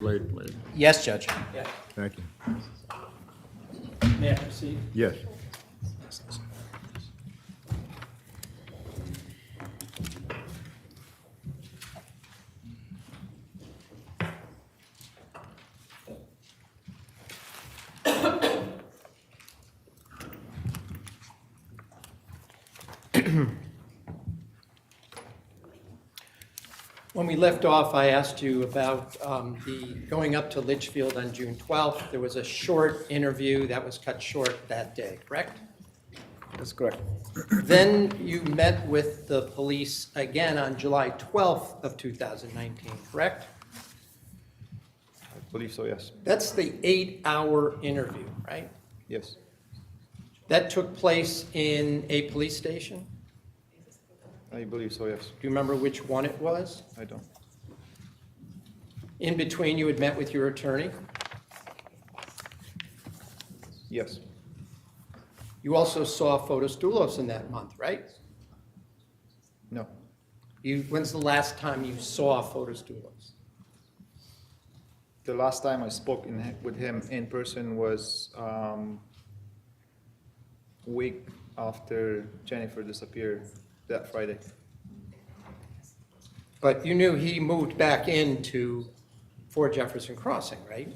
Late, please. Yes, Judge. Thank you. May I proceed? Yes. When we left off, I asked you about the going up to Litchfield on June 12th. There was a short interview that was cut short that day, correct? That's correct. Then you met with the police again on July 12th of 2019, correct? I believe so, yes. That's the 8-hour interview, right? Yes. That took place in a police station? I believe so, yes. Do you remember which one it was? I don't. In between, you had met with your attorney? Yes. You also saw Fotis Dulos in that month, right? No. When's the last time you saw Fotis Dulos? The last time I spoke with him in person was week after Jennifer disappeared that Friday. But you knew he moved back into 4 Jefferson Crossing, right?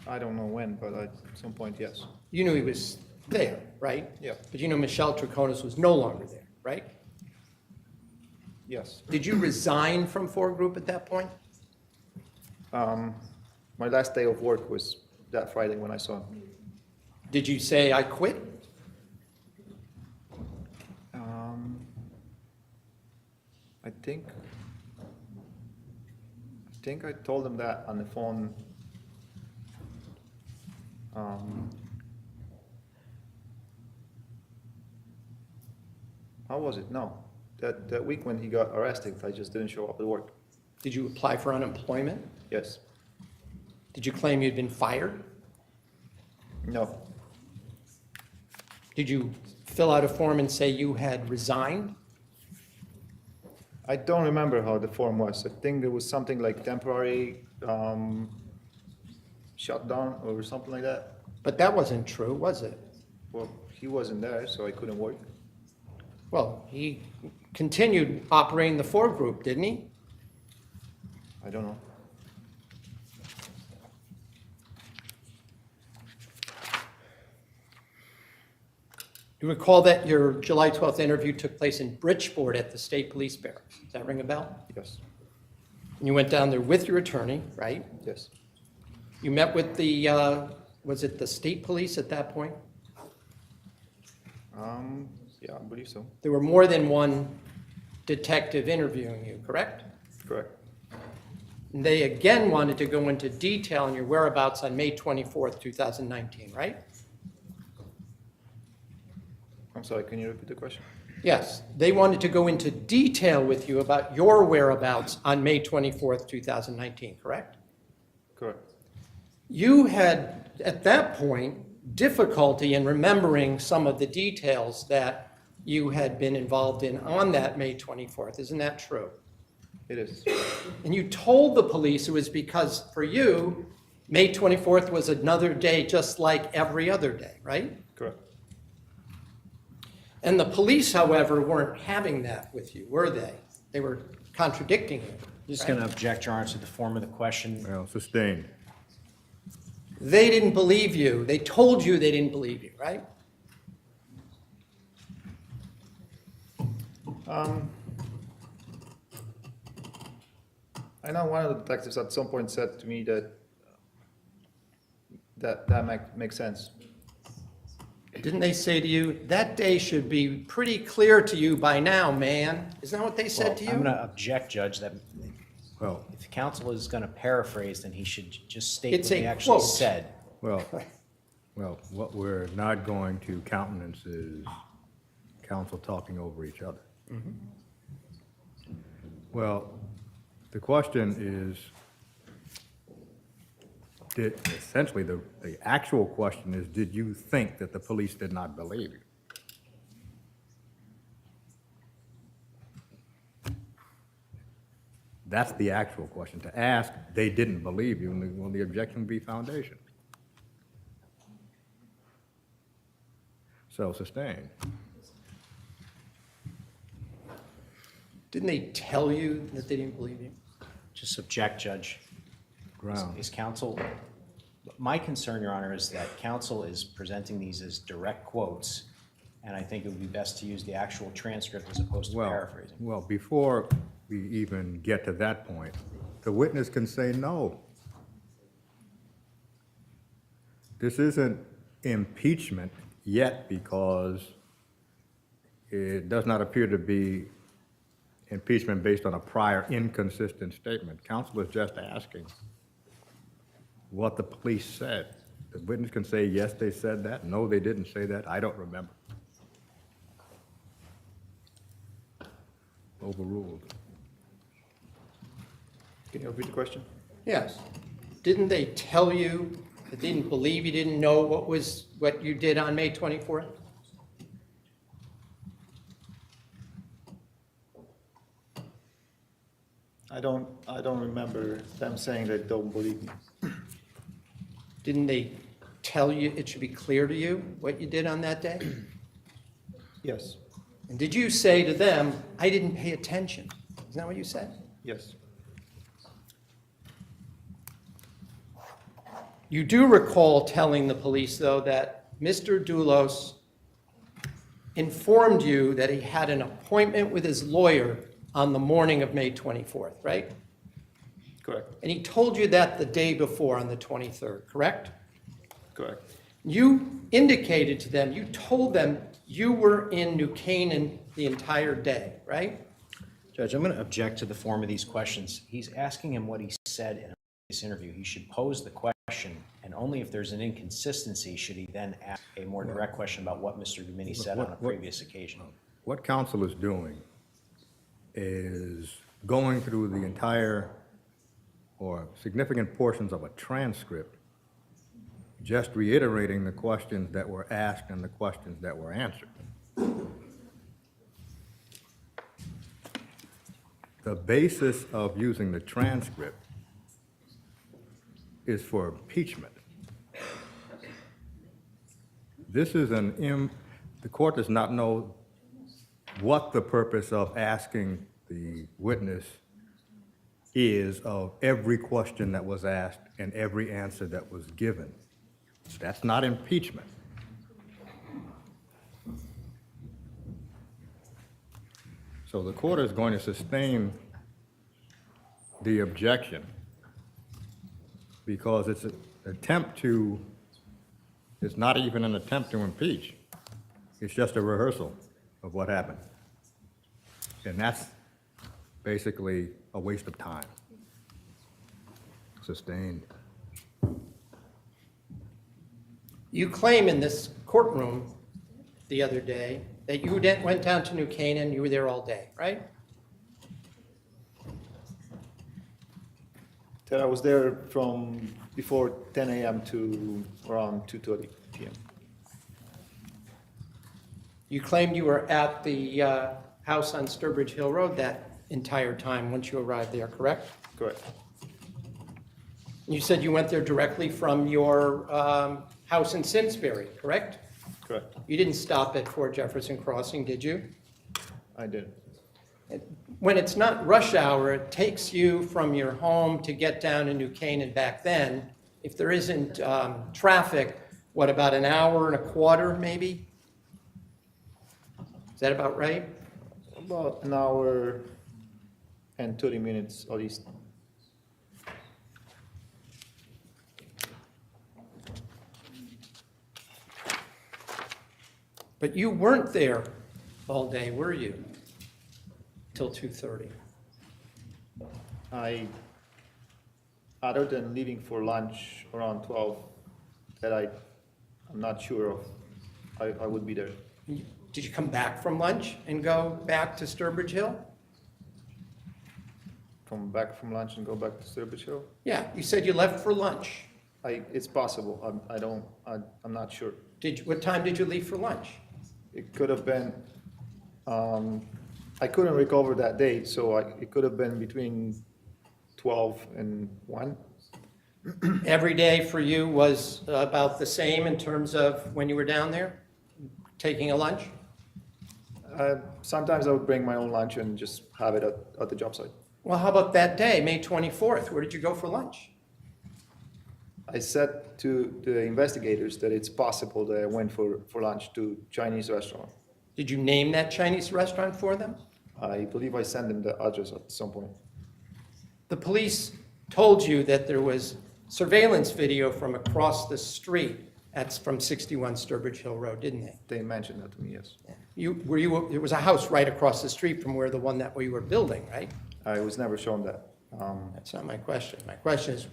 I don't know when, but at some point, yes. You knew he was there, right? Yeah. But you know Michelle Troconis was no longer there, right? Yes. Did you resign from 4 Group at that point? My last day of work was that Friday when I saw him. Did you say, I quit? I think I told him that on the phone. How was it? No. That week when he got arrested, I just didn't show up at work. Did you apply for unemployment? Yes. Did you claim you'd been fired? No. Did you fill out a form and say you had resigned? I don't remember how the form was. I think there was something like temporary shutdown or something like that. But that wasn't true, was it? Well, he wasn't there, so I couldn't work. Well, he continued operating the 4 Group, didn't he? I don't know. You recall that your July 12th interview took place in Bridgeport at the State Police Barracks. Does that ring a bell? Yes. And you went down there with your attorney, right? Yes. You met with the, was it the state police at that point? Yeah, I believe so. There were more than one detective interviewing you, correct? Correct. And they again wanted to go into detail on your whereabouts on May 24th, 2019, right? I'm sorry, can you repeat the question? Yes, they wanted to go into detail with you about your whereabouts on May 24th, 2019, correct? Correct. You had, at that point, difficulty in remembering some of the details that you had been involved in on that May 24th. Isn't that true? It is. And you told the police it was because, for you, May 24th was another day just like every other day, right? Correct. And the police, however, weren't having that with you, were they? They were contradicting you. Just going to object, Your Honor, to the form of the question. Well, sustained. They didn't believe you. They told you they didn't believe you, right? I know one of the detectives at some point said to me that makes sense. Didn't they say to you, that day should be pretty clear to you by now, man? Isn't that what they said to you? I'm going to object, Judge, that Well, if the counsel is going to paraphrase, then he should just state It's what he a actually quote. said. well, what we're not going to countenance is counsel talking over each other. Well, the question is, essentially, the actual question is, did you think that the police did not believe you? That's the actual question. To ask, they didn't believe you, and will the objection be foundation? So sustained. Didn't they tell you that they didn't believe you? Just object, Judge. Ground. Is counsel, my concern, Your Honor, is that counsel is presenting these as direct quotes, and I think it would be best to use the actual transcript as opposed to paraphrasing. Well, before we even get to that point, the witness can say no. This isn't impeachment yet because it does not appear to be impeachment based on a prior inconsistent statement. Counsel is just asking what the police said. The witness can say, yes, they said that, no, they didn't say that, I don't remember. Overruled. Can you repeat the question? Yes. Didn't they tell you that they didn't believe you didn't know what you did on May 24th? I don't remember them saying they don't believe me. Didn't they tell you it should be clear to you what you did on that day? Yes, And did you say to them, I didn't pay attention? Isn't that what you said? yes, You do recall telling the police, though, that Mr. Dulos informed you that he had an appointment with his lawyer on the morning of May 24th, right? correct, And he told you that the day before on the 23rd, correct? correct. You indicated to them, you told them you were in New Canaan the entire day, right? Judge, I'm going to object to the form of these questions. He's asking him what he said in this interview. He should pose the question, and only if there's an inconsistency should he then ask a more direct question about what Mr. Dumini said on a previous occasion. What counsel is doing is going through the entire or significant portions of a transcript, just reiterating the questions that were asked and the questions that were answered. The basis of using the transcript is for impeachment. This is the court does not know what the purpose of asking the witness is of every question that was asked and every answer that was given. That's not impeachment. So the court is going to sustain the objection because it's an attempt to, it's not even an attempt to impeach. It's just a rehearsal of what happened. And that's basically a waste of time. Sustained. You claim in this courtroom the other day that you went down to New Canaan, you were there all day, right? That I was there from before 10 a.m. to around 2:30 p.m. You claimed you were at the house on Sturbridge Hill Road that entire time once you arrived there, correct? Correct, You said you went there directly from your house in Simsbury, correct? correct. You didn't stop at Fort Jefferson Crossing, did you? I did. When it's not rush hour, it takes you from your home to get down to New Canaan back then. If there isn't traffic, what, about an hour and a quarter, maybe? Is that about right? About an hour and 30 minutes at least. But you weren't there all day, were you? Till 2:30. Other than leaving for lunch around 12, that I'm not sure of, I would be there. Did you come back from lunch and go back to Sturbridge Hill? Come back from lunch and go back to Sturbridge Hill? Yeah, you said you left for lunch. It's possible, I'm not sure. What time did you leave for lunch? It could have been, I couldn't recover that day, so it could have been between 12 and 1. Every day for you was about the same in terms of when you were down there, taking a lunch? Sometimes I would bring my own lunch and just have it at the job site. Well, how about that day, May 24th? Where did you go for lunch? I said to the investigators that it's possible that I went for lunch to Chinese restaurant. Did you name that Chinese restaurant for them? I believe I sent them the address at some point. The police told you that there was surveillance video from across the street. That's from 61 Sturbridge Hill Road, didn't they? They mentioned that to me, yes. There was a house right across the street from where the one that we were building, right? I was never shown that. That's not my question. My question is,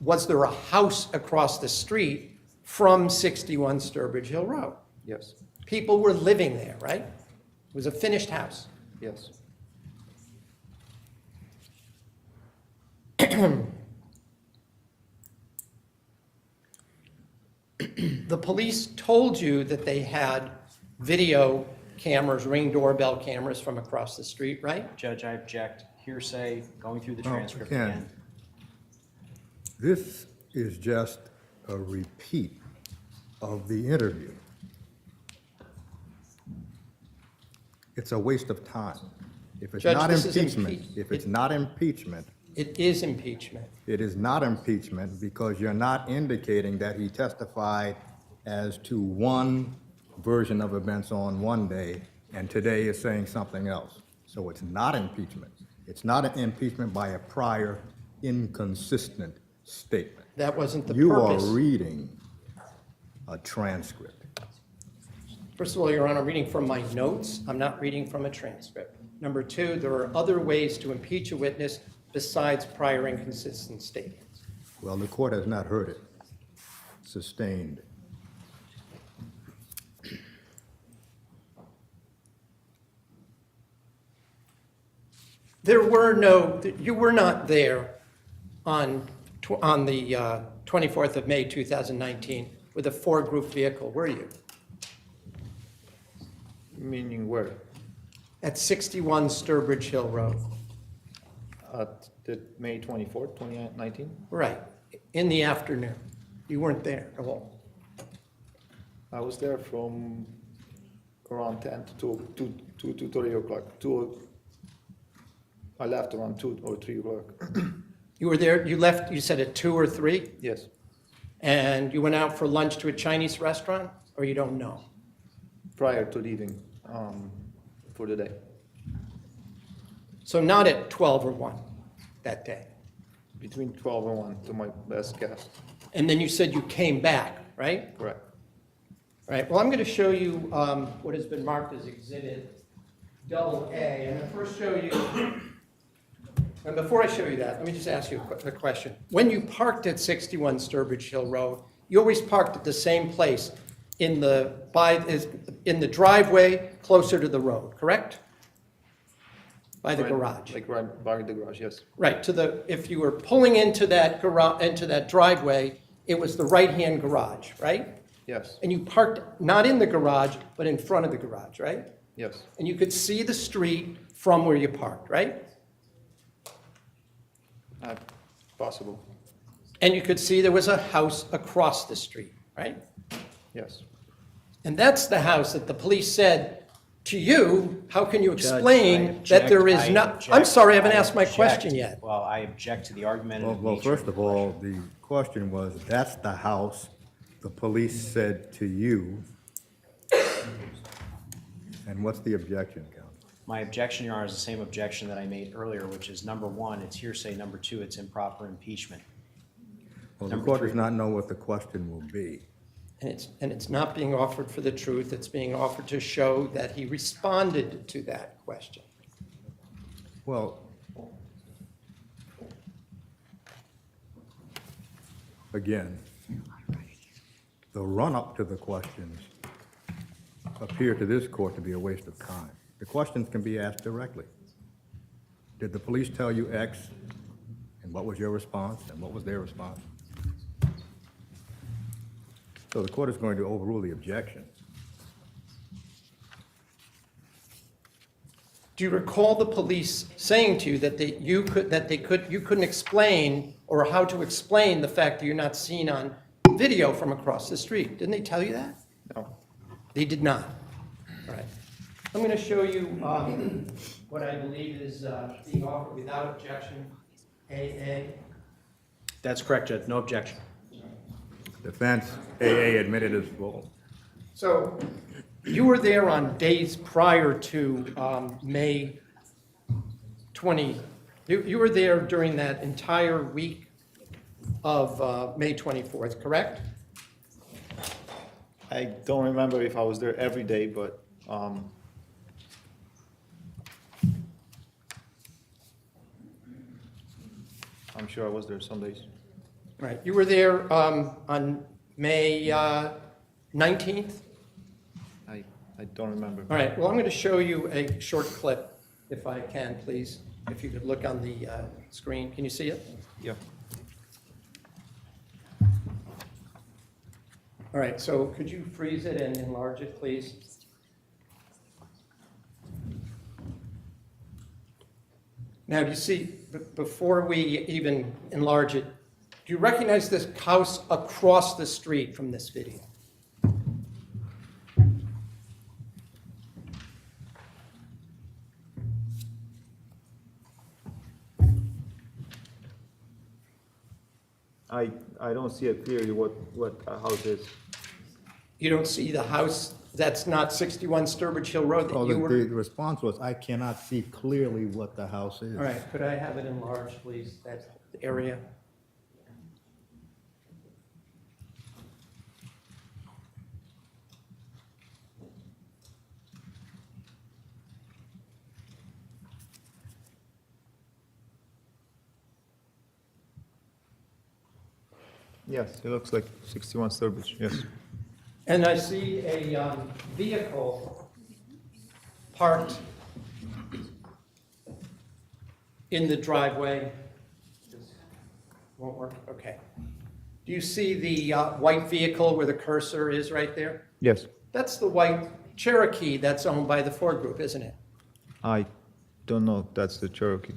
was there a house across the street from 61 Sturbridge Hill Road? Yes, People were living there, right? It was a finished house. yes. The police told you that they had video cameras, Ring doorbell cameras from across the street, right? Judge, I object. Hearsay, going through the Oh, transcript again. again. This is just a repeat of the interview. It's a waste of time. If it's Judge, not this is impeachment, if it's not impeachment, It is impeachment. it is not impeachment because you're not indicating that he testified as to one version of events on one day and today is saying something else. So it's not impeachment. It's not an impeachment by a prior inconsistent statement. That wasn't the You are purpose. reading a transcript. First of all, Your Honor, I'm reading from my notes. I'm not reading from a transcript. Number two, there are other ways to impeach a witness besides prior inconsistent statements. Well, the court has not heard it. Sustained. You were not there on the 24th of May, 2019 with a four-group vehicle, were you? Meaning where? At 61 Sturbridge Hill Road. At the May 24th, 2019? Right, in the afternoon. You weren't there at all. I was there from around 10 to 3 o'clock. I left around 2 or 3 o'clock. You were there, you left, you said at 2 or 3, Yes, and you went out for lunch to a Chinese restaurant, or you don't know? prior to leaving for the day. So not at 12 or 1 that day. Between 12 and 1, to my best guess. And then you said you came back, right? Correct. Right, well, I'm going to show you what has been marked as Exhibit AA. And I'll first show you, and before I show you that, let me just ask you a question. When you parked at 61 Sturbridge Hill Road, you always parked at the same place in the driveway closer to the road, correct? By the Right, garage. Like right by the garage, yes. Right, if you were pulling into that garage, into that driveway, it was the right-hand garage, right? Yes, And you parked not in the garage, but in front of the garage, right? yes, And you could see the street from where you parked, right? possible, And you could see there was a house across the street, right? yes. And that's the house that the police said to you, how can you Judge, I explain that there is object, not, I I'm object, sorry, I haven't I asked my object. question yet. Well, I object to the argument. Well, first of all, the question was, that's the house the police said to you. And what's the objection, counsel? My objection, Your Honor, is the same objection that I made earlier, which is number one, it's hearsay. Number two, it's improper impeachment. Well, the Number court three. does not know what the question will be. And it's not being offered for the truth, it's being offered to show that he responded to that question. Well, again, the run-up to the questions appear to this court to be a waste of time. The questions can be asked directly. Did the police tell you X? And what was your response? And what was their response? So the court is going to overrule the objection. Do you recall the police saying to you that you couldn't explain or how to explain the fact that you're not seen on video from across the street? Didn't they tell you that? No. They did not. All right. I'm going to show you what I believe is being offered without objection, AA. That's correct, Judge, no objection. Defense, AA admitted as full. So you were there on days prior to May 20. You were there during that entire week of May 24th, correct? I don't remember if I was there every day, but I'm sure I was there some days. Right. You were there on May 19th? I don't remember. All right. Well, I'm going to show you a short clip, if I can, please. If you could look on the screen. Can you see it? Yeah. All right. So could you freeze it and enlarge it, please? Now, do you see, before we even enlarge it, do you recognize this house across the street from this video? I don't see it clearly what a house is. You don't see the house, that's not 61 Sturbridge Hill Road Oh, that you were? the response was, I cannot see clearly what the house is. All right, could I have it enlarged, please, that area? Yes, it looks like 61 Sturbridge, yes. And I see a vehicle parked in the driveway. Won't work, okay. Do you see the white vehicle where the cursor is right there? Yes. That's the white Cherokee that's owned by the Ford Group, isn't it? I don't know if that's the Cherokee.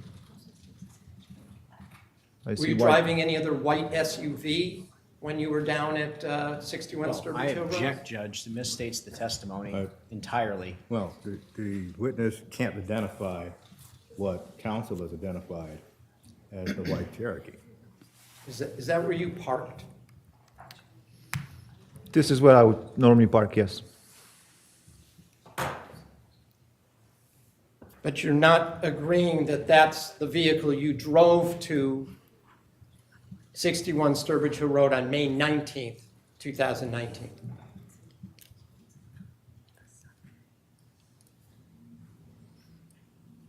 I Were see you white. driving any other white SUV when you were down at 61 I Sturbridge Hill Road? object, Judge, that misstates the testimony Right. entirely. Well, the witness can't identify what counsel has identified as the white Cherokee. Is that where you parked? This is where I would normally park, yes. But you're not agreeing that that's the vehicle you drove to 61 Sturbridge Hill Road on May 19th, 2019?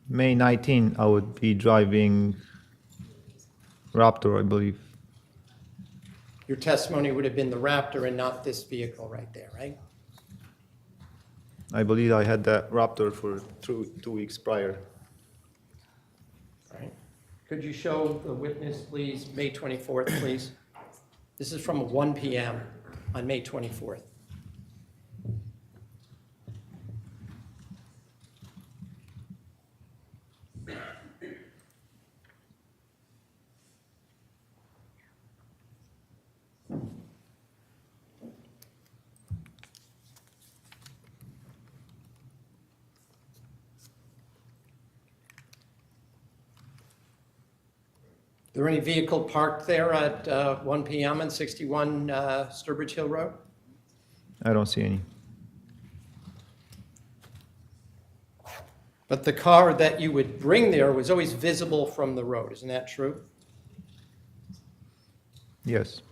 May 19, I would be driving Raptor, I believe. Your testimony would have been the Raptor and not this vehicle right there, right? I believe I had that Raptor for 2 weeks prior. All right. Could you show the witness, please, May 24th, please? This is from 1 p.m. on May 24th. There any vehicle parked there at 1 p.m. on 61 Sturbridge Hill Road? I don't see any. But the car that you would bring there was always visible from the road, isn't that true? Yes.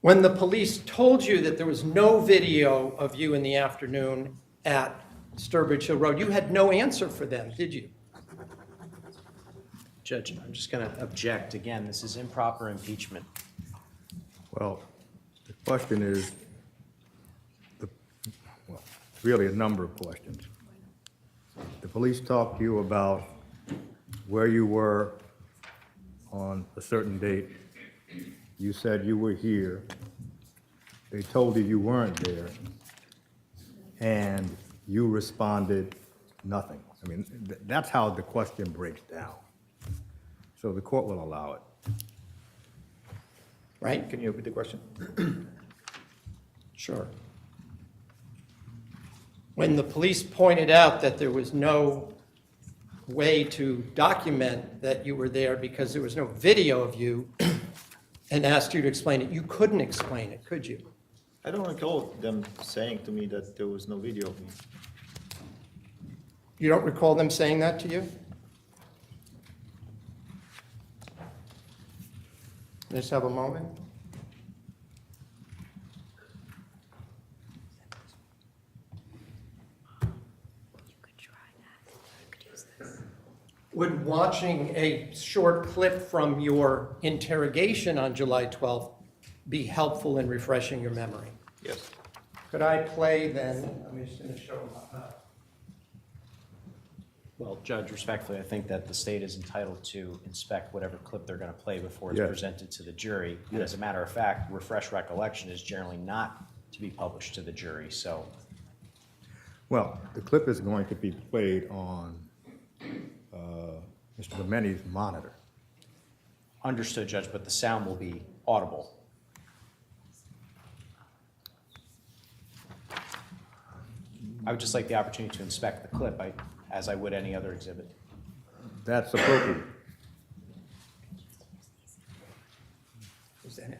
When the police told you that there was no video of you in the afternoon at Sturbridge Hill Road, you had no answer for them, did you? Judge, I'm just going to object. Again, this is improper impeachment. Well, the question is, really a number of questions. The police talked to you about where you were on a certain date. You said you were here they told you you weren't there, and you responded nothing. I mean, that's how the question breaks down. So the court will allow it. right? Can you repeat the question? Sure. When the police pointed out that there was no way to document that you were there because there was no video of you and asked you to explain it, you couldn't explain it, could you? I don't recall them saying to me that there was no video of me. You don't recall them saying that to you? Let's have a moment. Would watching a short clip from your interrogation on July 12th be helpful in refreshing your memory? Yes. Could I play then, I'm just going to show Well, Judge, respectfully, I think that the state is entitled to inspect whatever clip they're going to play before it's Yes. presented to the jury. And as a matter of fact, refresh recollection is generally not to be published to the jury, so. Well, the clip is going to be played on Mr. Domeni's monitor. Understood, Judge, but the sound will be audible. I would just like the opportunity to inspect the clip, as I would any other exhibit. That's appropriate. Is that it?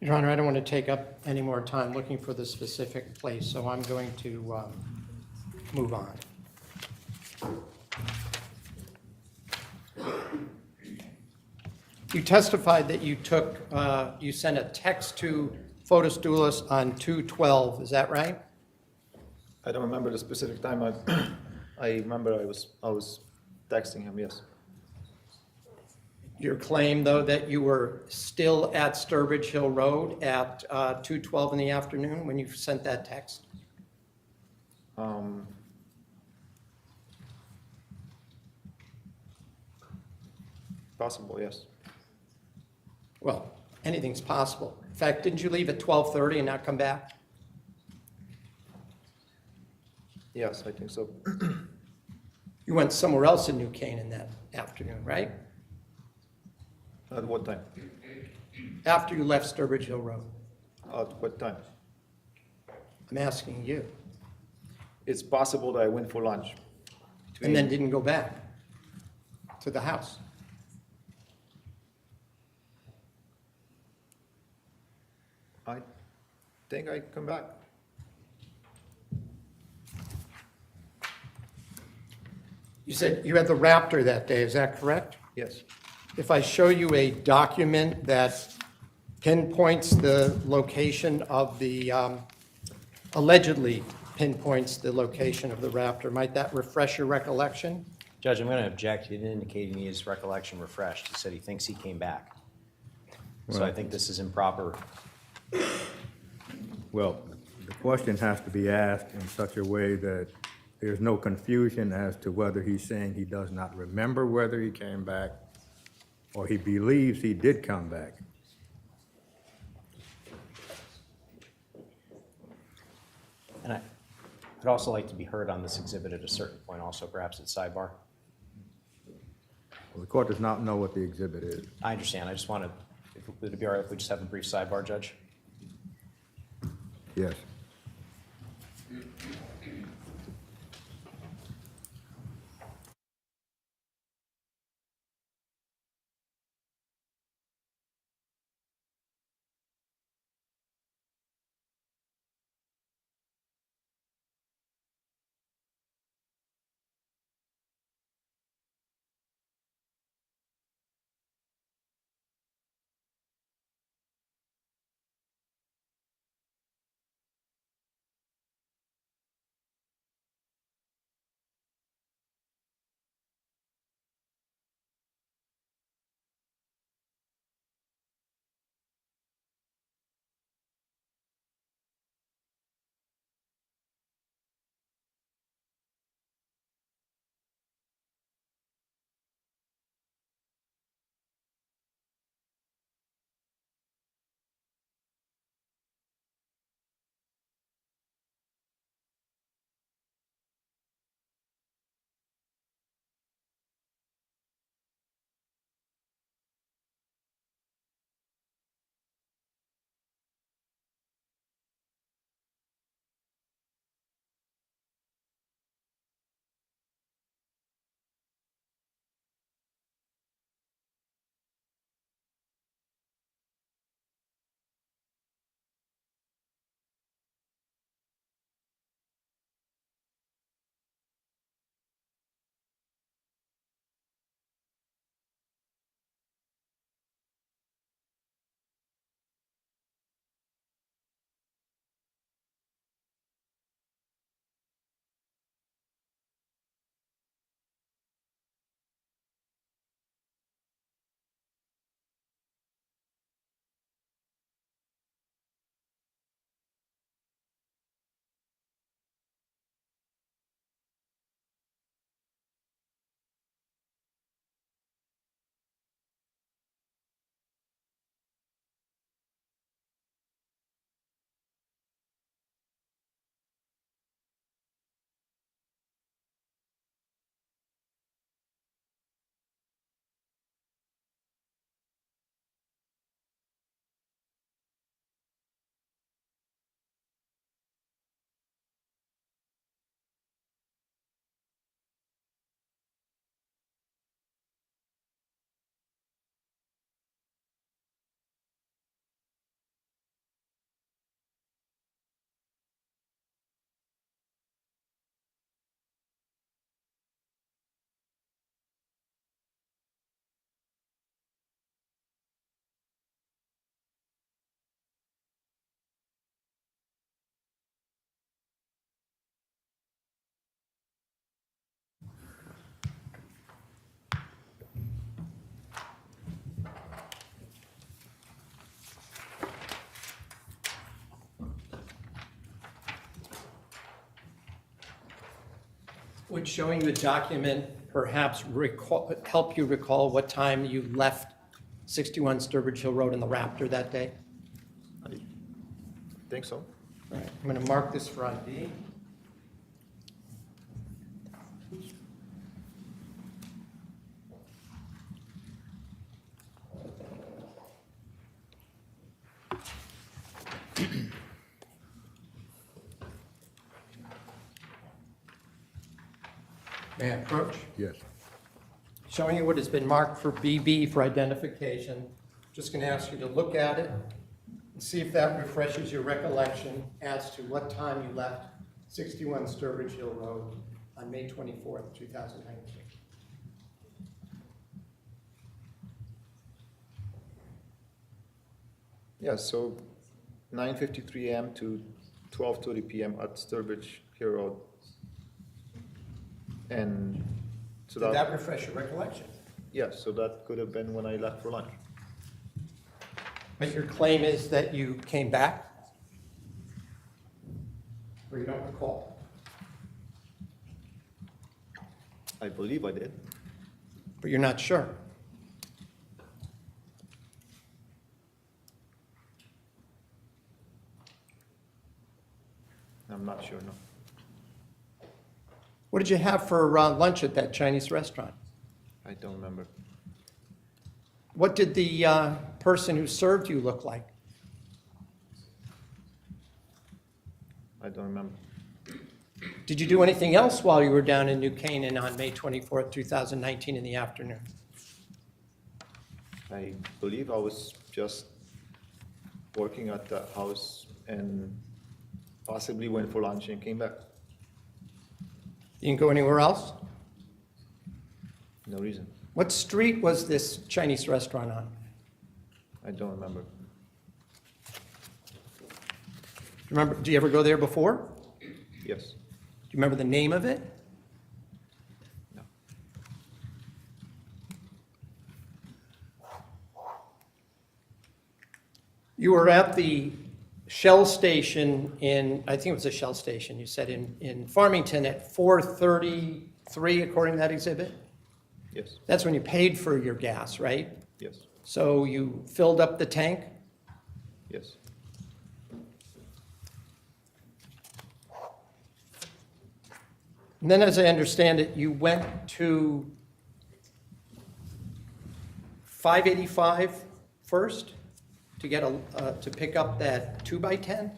Your Honor, I don't want to take up any more time looking for the specific place, so I'm going to move on. You testified that you sent a text to Fotis Dulos on 2/12, is that right? I don't remember the specific time. I remember I was texting him, yes. Your claim, though, that you were still at Sturbridge Hill Road at 2:12 in the afternoon when you sent that text? Possible, yes. Well, anything's possible. In fact, didn't you leave at 12:30 and not come back? Yes, I think so. You went somewhere else in New Canaan that afternoon, right? At what time? After you left Sturbridge Hill Road. At what time? I'm asking you. It's possible that I went for lunch. And then didn't go back to the house. I think I come back. You said you had the Raptor that day, is that correct? Yes. If I show you a document that pinpoints the location of the, allegedly pinpoints the location of the Raptor, might that refresh your recollection? Judge, I'm going to object. He didn't indicate he his recollection refreshed. He said he thinks he came back. So I think this is improper. Well, the question has to be asked in such a way that there's no confusion as to whether he's saying he does not remember whether he came back or he believes he did come back. And I'd also like to be heard on this exhibit at a certain point also, perhaps at sidebar. Well, the court does not know what the exhibit is. I understand. I just want to, would it be all right if we just have a brief sidebar, Judge? Yes. Would showing the document perhaps help you recall what time you left 61 Sturbridge Hill Road in the Raptor that day? I think so. All right, I'm going to mark this for ID. May I approach? Yes. Showing you what has been marked for BB for identification. Just going to ask you to look at it and see if that refreshes your recollection as to what time you left 61 Sturbridge Hill Road on May 24th, 2019. Yeah, so 9:53 a.m. to 12:30 p.m. at Sturbridge Hill Road. And so Did that refresh your recollection? yeah, so that could have been when I left for lunch. But your claim is that you came back? Or you don't recall? I believe I did. But you're not sure? I'm not sure, no. What did you have for lunch at that Chinese restaurant? I don't remember. What did the person who served you look like? I don't remember. Did you do anything else while you were down in New Canaan on May 24th, 2019 in the afternoon? I believe I was just working at that house and possibly went for lunch and came back. You didn't go anywhere else? No reason. What street was this Chinese restaurant on? I don't remember. Remember, do you ever go there before? Yes. Do you remember the name of it? No. You were at the Shell station in, I think it was a Shell station, you said in Farmington at 4:33, according to that exhibit? Yes. That's when you paid for your gas, right? Yes. So you filled up the tank? Yes. And then, as I understand it, you went to 585 first to get to pick up that 2x10?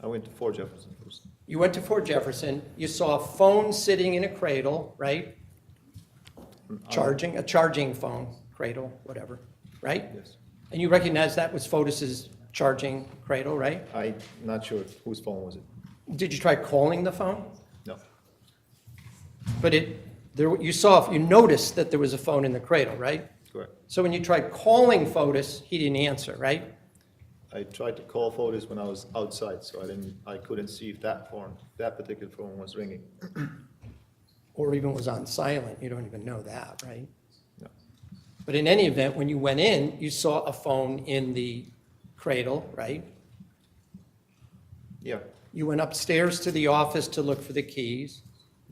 I went to Fort Jefferson first. You went to Fort Jefferson, you saw a phone sitting in a cradle, right? A charging phone, cradle, whatever, right? Yes. And you recognize that was Fotis's charging cradle, right? I'm not sure whose phone was it. Did you try calling the phone? No. But you noticed that there was a phone in the cradle, right? Correct. So when you tried calling Fotis, he didn't answer, right? I tried to call Fotis when I was outside, so I couldn't see if that particular phone was ringing. Or even was on silent, you don't even know that, right? No. But in any event, when you went in, you saw a phone in the cradle, right? Yeah. You went upstairs to the office to look for the keys.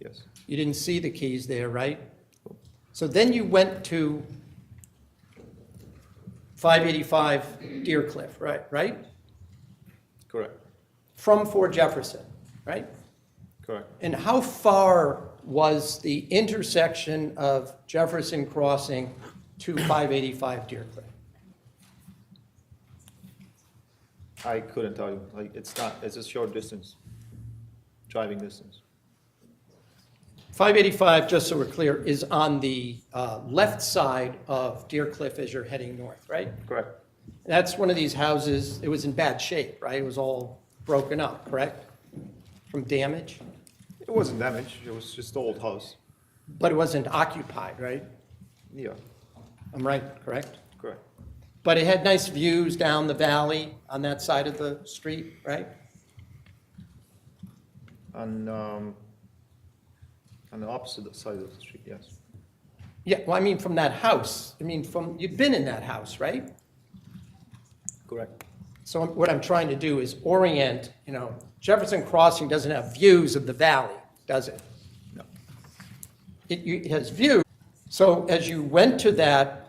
Yes. You didn't see the keys there, right? So then you went to 585 Deer Cliff, right? Correct. From Fort Jefferson, right? Correct. And how far was the intersection of Jefferson Crossing to 585 Deer Cliff? I couldn't tell you. It's a short distance, driving distance. 585, just so we're clear, is on the left side of Deer Cliff as you're heading north, right? Correct. That's one of these houses, it was in bad shape, right? It was all broken up, correct? From damage? It wasn't damaged. It was just old house. But it wasn't occupied, right? Yeah. I'm right, correct? Correct. But it had nice views down the valley on that side of the street, right? On the opposite side of the street, yes. Yeah, well, I mean, from that house. You've been in that house, right? Correct. So what I'm trying to do is orient, Jefferson Crossing doesn't have views of the valley, does it? No. it has view. So as you went to that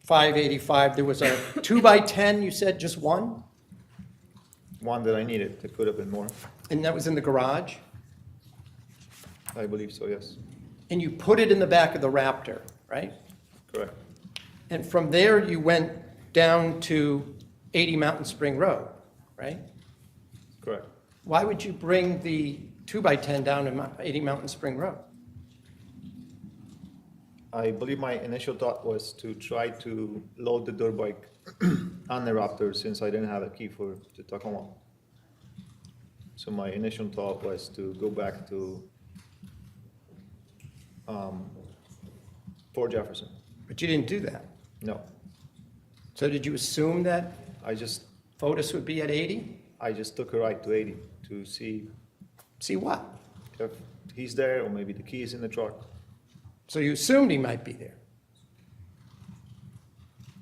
585, there was a 2x10, you said, just one? One that I needed, there could have been more. And that was in the garage? I believe so, yes. And you put it in the back of the Raptor, right? Correct. And from there, you went down to 80 Mountain Spring Road, right? Correct. Why would you bring the 2x10 down to 80 Mountain Spring Road? I believe my initial thought was to try to load the dirt bike on the Raptor since I didn't have a key for the Tacoma. So my initial thought was to go back to Fort Jefferson. But you didn't do that. No, So did you assume that I just Fotis would be at 80? took a ride to 80 to see See what? if he's there or maybe the key is in the truck. So you assumed he might be there.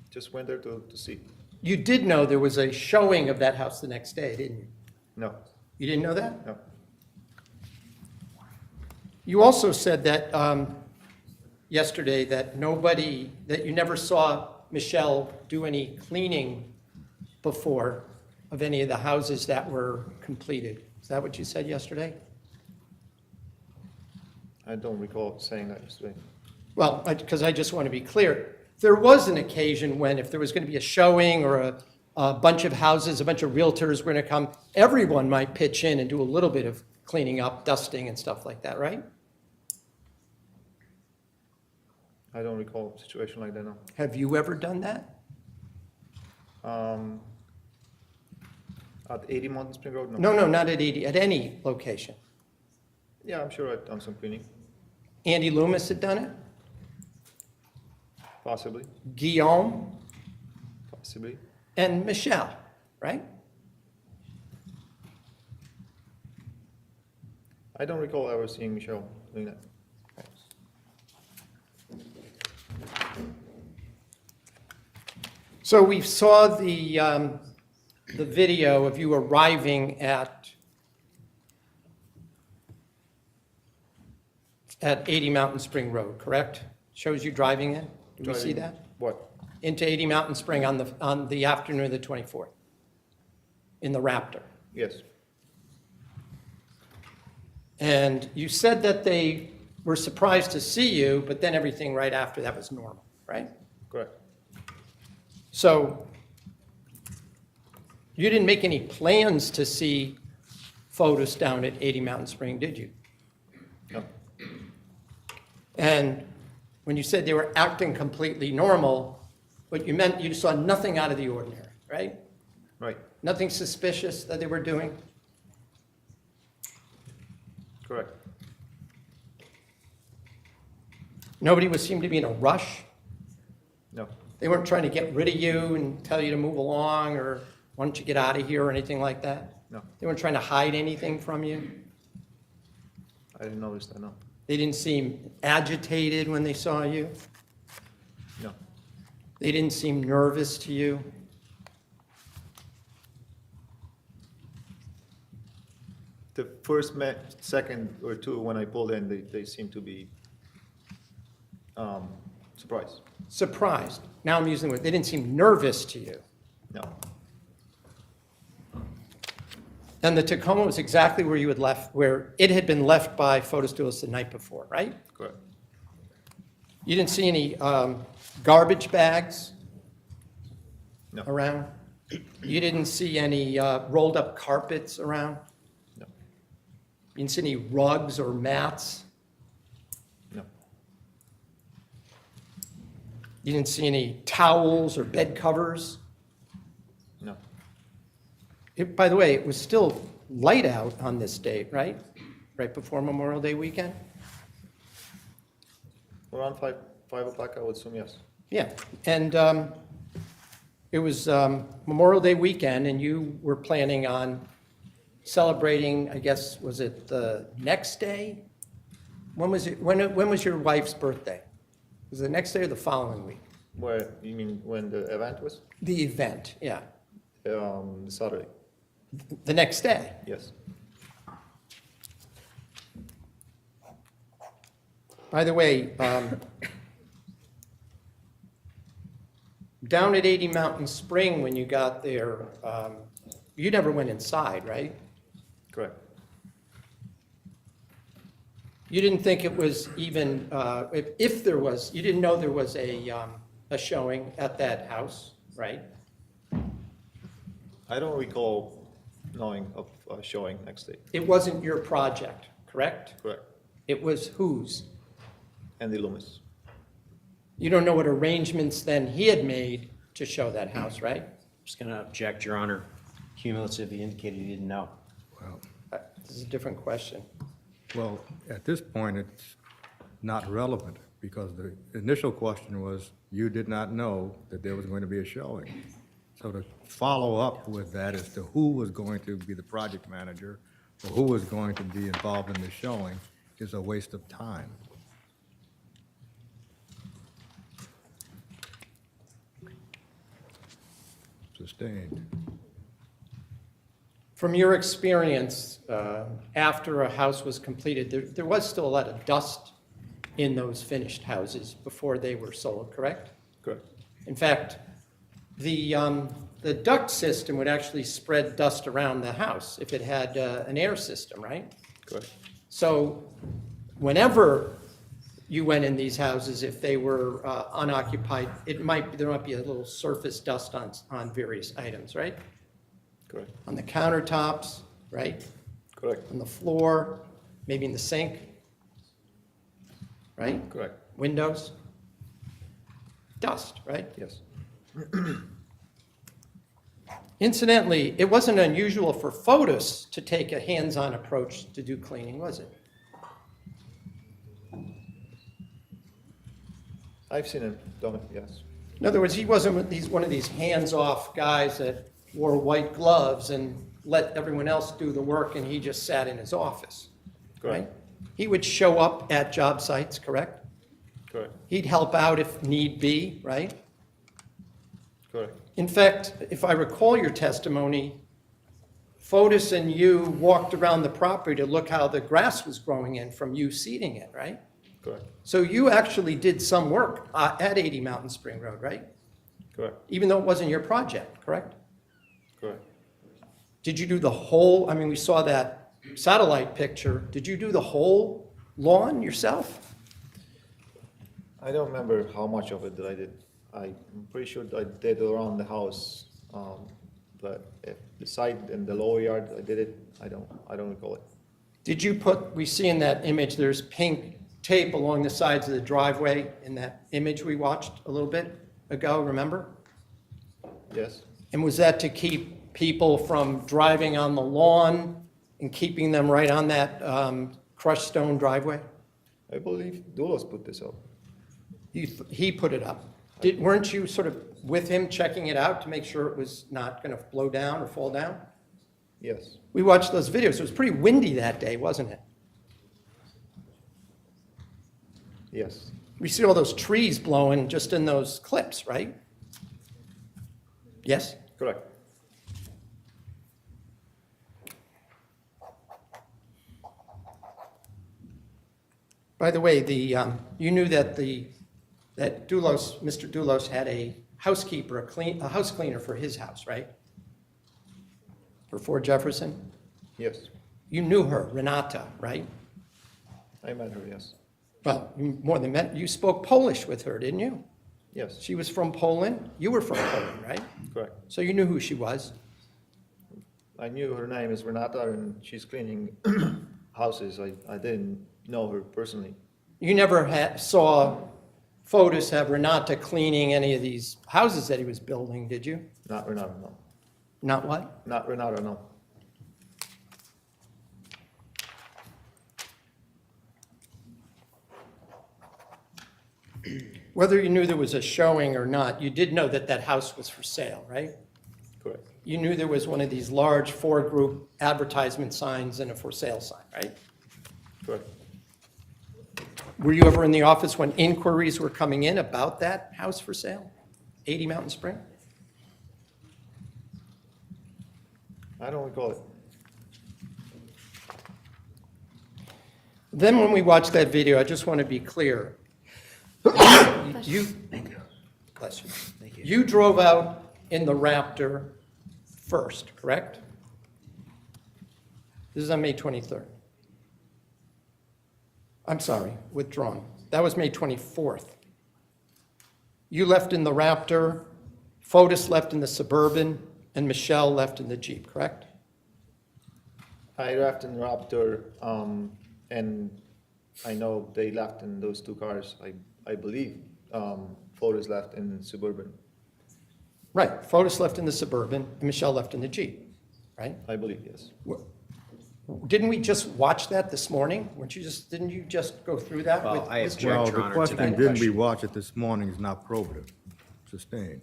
Just went there to see. You did know there was a showing of that house the next day, didn't you? No, You didn't know that? no. You also said that yesterday that that you never saw Michelle do any cleaning before of any of the houses that were completed. Is that what you said yesterday? I don't recall saying that yesterday. Well, because I just want to be clear, there was an occasion when if there was going to be a showing or a bunch of houses, a bunch of realtors were going to come, everyone might pitch in and do a little bit of cleaning up, dusting and stuff like that, right? I don't recall a situation like that, no. Have you ever done that? At 80 Mountain Spring Road, no. No, not at 80, at any location. Yeah, I'm sure I've done some cleaning, Andy Loomis had done it, possibly, Guillaume, possibly. and Michelle, right? I don't recall ever seeing Michelle doing that. So we saw the video of you arriving at 80 Mountain Spring Road, correct? Shows you driving in? Did we see Driving- that? What? Into 80 Mountain Spring on the afternoon of the 24th, in the Raptor. Yes, And you said that they were surprised to see you, but then everything right after that was normal, right? correct. So you didn't make any plans to see Fotis down at 80 Mountain Spring, did you? No, And when you said they were acting completely normal, what you meant, you saw nothing out of the ordinary, right? right, Nothing suspicious that they were doing? correct. Nobody seemed to be in a rush? No, They weren't trying to get rid of you and tell you to move along, or why don't you get out of here, or anything like that? no, They weren't trying to hide anything from you? I didn't notice that, no, They didn't seem agitated when they saw you? no, They didn't seem nervous to you? the first second or two when I pulled in, they seemed to be surprised. Surprised. Now I'm using the word, they didn't seem nervous to you. No, And the Tacoma was exactly where you had left, where it had been left by Fotis Dulos the night before, right? correct. You didn't see any garbage bags No, around? You didn't see any rolled up carpets around? no, You didn't see any rugs or mats? no, You didn't see any towels or bed covers? no, By the way, it was still light out on this date, right? Right before Memorial Day weekend? around 5 o'clock, I would assume, yes. Yeah, and it was Memorial Day weekend, and you were planning on celebrating, I guess, was it the next day? When was it? When was your wife's birthday? Was it the next day or the following week? Where, you mean when the event was? The event, yeah. Saturday, The next day. yes. By the way, down at 80 Mountain Spring, when you got there, you never went inside, right? Correct. You didn't think it was even, if there was, you didn't know there was a showing at that house, right? I don't recall knowing of a showing next day. It wasn't your project, correct? Correct. It was whose? Andy Loomis. You don't know what arrangements then he had made to show that house, right? Just going to object, Your Honor. Cumulative, he indicated he didn't know. Well, This is a different question. well, at this point, it's not relevant because the initial question was, you did not know that there was going to be a showing. So to follow up with that as to who was going to be the project manager or who was going to be involved in the showing is a waste of time. Sustained. From your experience, after a house was completed, there was still a lot of dust in those finished houses before they were sold, correct? Correct. In fact, the duct system would actually spread dust around the house if it had an air system, right? Correct. So whenever you went in these houses, if they were unoccupied, there might be a little surface dust on various items, right? Correct. On the countertops, right? Correct. On the floor, maybe in the sink, right? Correct. Windows. Dust, right? Yes. Incidentally, it wasn't unusual for Fotis to take a hands-on approach to do cleaning, was it? I've seen him done it, yes. In other words, he wasn't one of these hands-off guys that wore white gloves and let everyone else do the work and he just sat in his office, right? Correct. He would show up at job sites, correct? Correct. He'd help out if need be, right? Correct. In fact, if I recall your testimony, Fotis and you walked around the property to look how the grass was growing in from you seeding it, right? Correct. So you actually did some work at 80 Mountain Spring Road, right? Correct. Even though it wasn't your project, correct? Correct. Did you do the whole, I mean, we saw that satellite picture. Did you do the whole lawn yourself? I don't remember how much of it that I did. I'm pretty sure I did around the house, but if the side and the lower yard, I did it. I don't recall it. Did you put, we see in that image, there's pink tape along the sides of the driveway in that image we watched a little bit ago, remember? Yes. And was that to keep people from driving on the lawn and keeping them right on that crushed stone driveway? I believe Dulos put this up. He put it up. Weren't you sort of with him checking it out to make sure it was not going to blow down or fall down? Yes. We watched those videos. It was pretty windy that day, wasn't it? Yes. We see all those trees blowing just in those clips, right? Yes? Correct. By the way, you knew that Mr. Dulos had a housekeeper, a house cleaner for his house, right? For Fort Jefferson? Yes. You knew her, Renata, right? I met her, yes. Well, you more than met, you spoke Polish with her, didn't you? Yes. She was from Poland. You were from Poland, right? Correct. So you knew who she was. I knew her name is Renata and she's cleaning houses. I didn't know her personally. You never saw Fotis have Renata cleaning any of these houses that he was building, did you? Not Renata, no. Not what? Not Renata, no. Whether you knew there was a showing or not, you did know that that house was for sale, right? Correct. You knew there was one of these large four-group advertisement signs and a for sale sign, right? Correct. Were you ever in the office when inquiries were coming in about that house for sale? 80 Mountain Spring? I don't recall it. Then when we watch that video, I just want to be clear. You, bless you. You drove out in the Raptor first, correct? This is on May 23rd. I'm sorry, withdrawn. That was May 24th. You left in the Raptor, Fotis left in the Suburban, and Michelle left in the Jeep, correct? I left in Raptor, and I know they left in those two cars. I believe Fotis left in Suburban. Right, Fotis left in the Suburban, and Michelle left in the Jeep, right? I believe, yes. Didn't we just watch that this morning? Didn't you just go through that with? Well, I with- object, Well, Your the Honor, to question, that didn't we question. watch it this morning, is not probative. Sustained.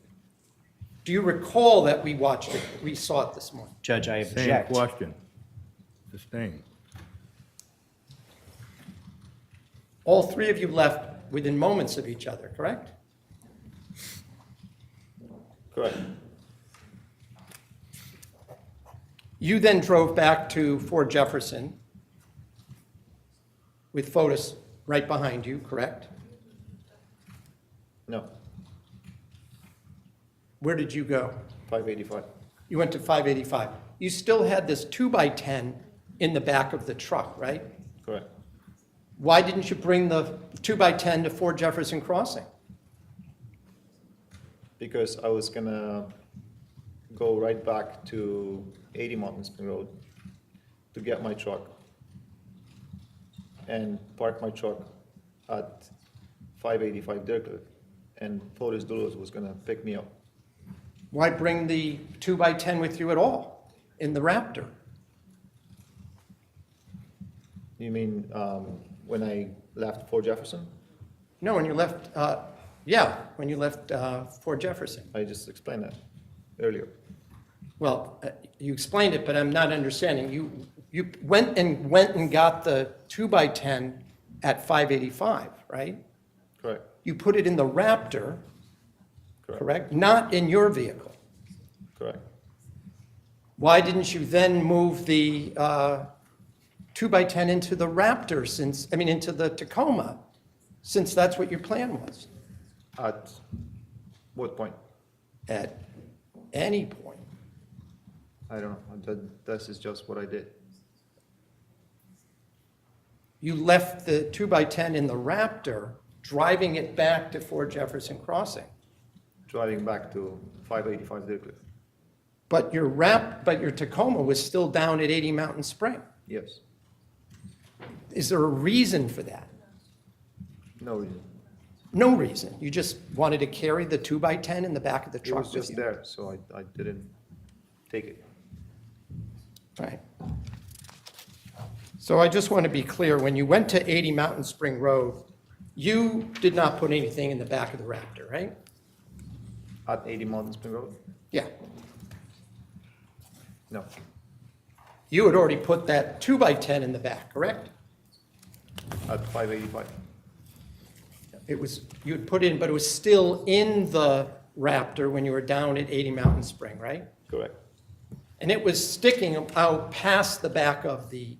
Do you recall that we watched it, we saw it this morning? Judge, I Same object. question. Sustained. All three of you left within moments of each other, correct? Correct. You then drove back to Fort Jefferson with Fotis right behind you, correct? No, Where did you go? 585. You went to 585. You still had this 2x10 in the back of the truck, right? Correct. Why didn't you bring the 2x10 to Fort Jefferson Crossing? Because I was gonna go right back to 80 Mountain Spring Road to get my truck and park my truck at 585 Dirkler, and Forrest Dulos was gonna pick me up. Why bring the 2x10 with you at all in the Raptor? You mean when I left Fort Jefferson? No, when you left, when you left Fort Jefferson. I just explained that earlier. Well, you explained it, but I'm not understanding. You went and got the 2x10 at 585, right? Correct. You put it in the Raptor, correct? Not in your vehicle. Correct. Why didn't you then move the 2x10 into the Raptor into the Tacoma, since that's what your plan was? At what point? At any point. I don't know. This is just what I did. You left the 2x10 in the Raptor, driving it back to Fort Jefferson Crossing. Driving back to 585 Dirkler. But your Tacoma was still down at 80 Mountain Spring. Yes. Is there a reason for that? No reason. No reason. You just wanted to carry the 2x10 in the back of the It truck was with just you. there, so I didn't take it. Right. So I just want to be clear, when you went to 80 Mountain Spring Road, you did not put anything in the back of the Raptor, right? At 80 Mountain Spring Road? Yeah. No. You had already put that 2x10 in the back, correct? At 585. You had put in, but it was still in the Raptor when you were down at 80 Mountain Spring, right? Correct. And it was sticking out past the back of the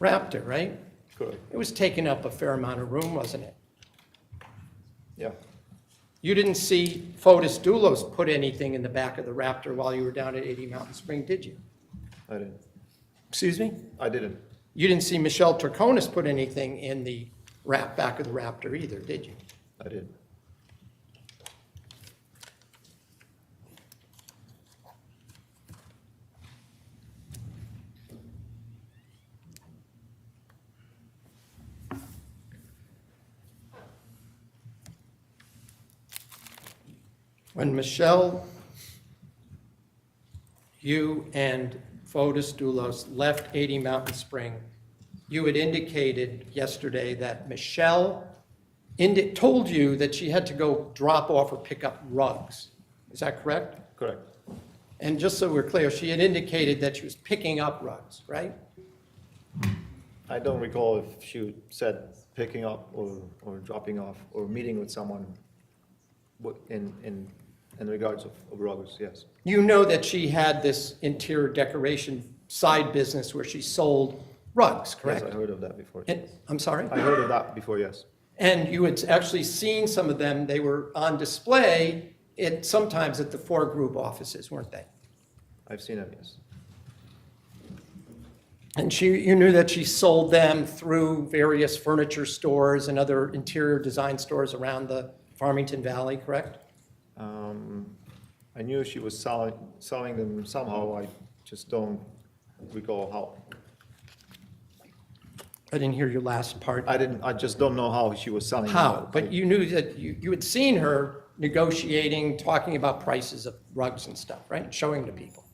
Raptor, right? Correct. It was taking up a fair amount of room, wasn't it? Yeah. You didn't see Fotis Dulos put anything in the back of the Raptor while you were down at 80 Mountain Spring, did you? I didn't. Excuse me? I didn't. You didn't see Michelle Troconis put anything in the back of the Raptor either, did you? I didn't. When Michelle, you and Fotis Dulos left 80 Mountain Spring, you had indicated yesterday that Michelle told you that she had to go drop off or pick up rugs. Is that correct? Correct. And just so we're clear, she had indicated that she was picking up rugs, right? I don't recall if she said picking up or dropping off or meeting with someone in regards of ruggers, yes. You know that she had this interior decoration side business where she sold rugs, Yes, correct? I heard of that before. I'm sorry? I heard of that before, yes. And you had actually seen some of them, they were on display sometimes at the four group offices, weren't they? I've seen them, yes. And you knew that she sold them through various furniture stores and other interior design stores around the Farmington Valley, correct? I knew she was selling them somehow, I just don't recall how. I didn't hear your last part. I just don't know how she was selling them. How? But you knew that you had seen her negotiating, talking about prices of rugs and stuff, right? Showing to people.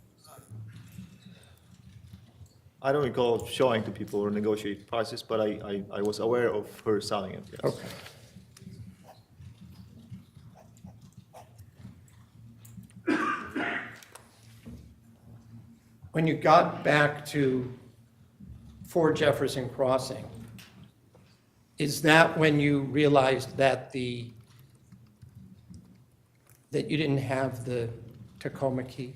I don't recall showing to people or negotiate prices, but I was aware of her selling it, yes. Okay. When you got back to 4 Jefferson Crossing, is that when you realized that that you didn't have the Tacoma key?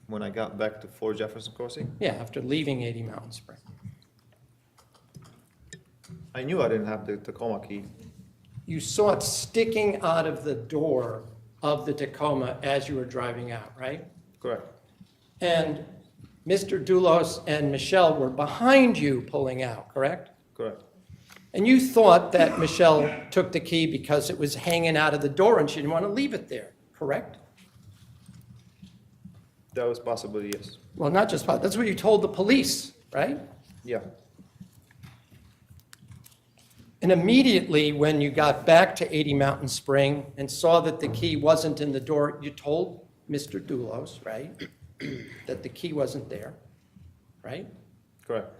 When I got back to 4 Jefferson Crossing, Yeah, after leaving 80 Mountain Spring. I knew I didn't have the Tacoma key. You saw it sticking out of the door of the Tacoma as you were driving out, right? Correct, And Mr. Dulos and Michelle were behind you pulling out, correct? correct. And you thought that Michelle took the key because it was hanging out of the door and she didn't want to leave it there, correct? That was possibly, yes. Well, not just, that's what you told the police, right? Yeah, And immediately when you got back to 80 Mountain Spring and saw that the key wasn't in the door, you told Mr. Dulos, right, that the key wasn't there, right? correct.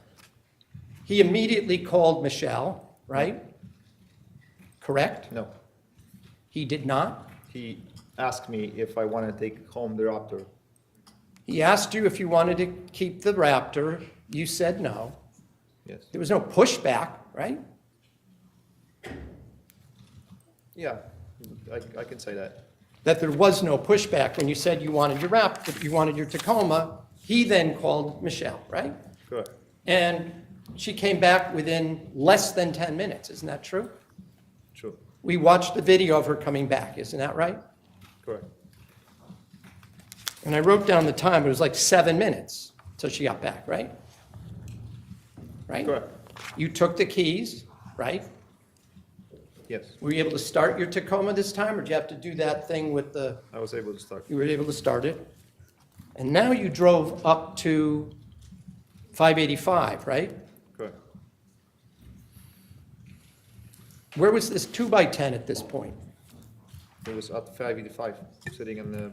He immediately called Michelle, right? Correct? No, He did not? he asked me if I wanted to take home the Raptor. He asked you if you wanted to keep the Raptor. You said no. Yes, There was no pushback, right? yeah, I can say that. That there was no pushback when you said you wanted your Raptor, you wanted your Tacoma. He then called Michelle, right? Correct, And she came back within less than 10 minutes. Isn't that true? true, We watched the video of her coming back. Isn't that right? correct. And I wrote down the time. It was like 7 minutes till she got back, right? Right? Correct, You took the keys, right? yes, Were you able to start your Tacoma this time, or did you have to do that thing with I was able to start. you were able to start it? And now you drove up to 585, right? Correct. Where was this 2x10 at this point? It was at 585, sitting on the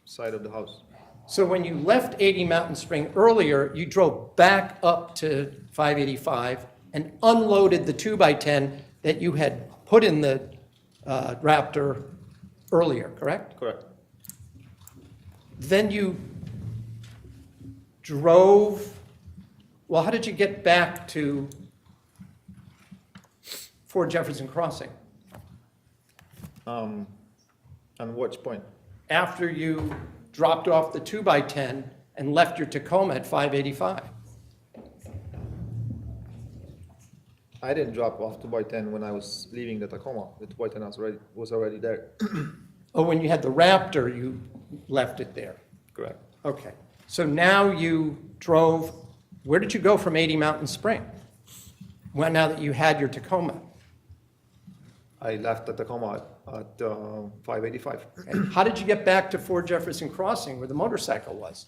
side of the house. So when you left 80 Mountain Spring earlier, you drove back up to 585 and unloaded the 2x10 that you had put in the Raptor earlier, correct? Correct. Then you drove, well, how did you get back to 4 Jefferson Crossing? On which point? After you dropped off the 2x10 and left your Tacoma at 585? I didn't drop off 2x10 when I was leaving the Tacoma. The 2x10 was already there. Oh, when you had the Raptor, you left it there. Correct. Okay. So now you drove, where did you go from 80 Mountain Spring? Well, now that you had your Tacoma. I left the Tacoma at 585. Okay. How did you get back to 4 Jefferson Crossing where the motorcycle was?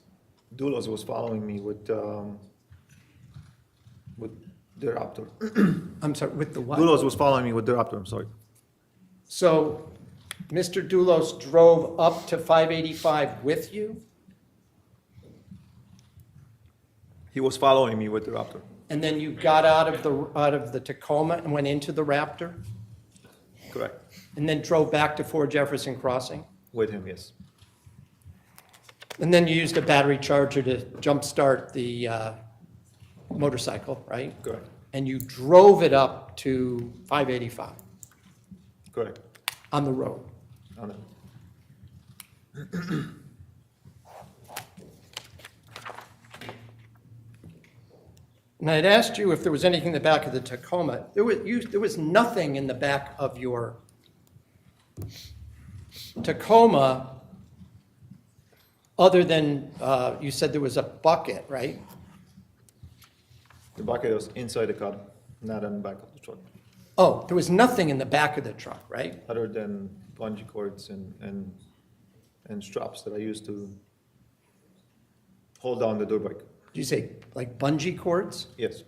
Dulos was following me with the Raptor. I'm sorry, with the what? Dulos was following me with the Raptor, I'm sorry. So Mr. Dulos drove up to 585 with you, He was following me with the Raptor. and then you got out of the Tacoma and went into the Raptor, Correct. and then drove back to 4 Jefferson Crossing? With him, yes. And then you used a battery charger to jumpstart the motorcycle, right? Correct. And you drove it up to 585 Correct. on the road. On it. And I'd asked you if there was anything in the back of the Tacoma. There was nothing in the back of your Tacoma other than, you said there was a bucket, right? The bucket was inside the car, not on the back of the truck, Oh, there was nothing in the back of the truck, right? other than bungee cords and straps that I used to hold down the dirt bike. Did you say like bungee cords? Yes,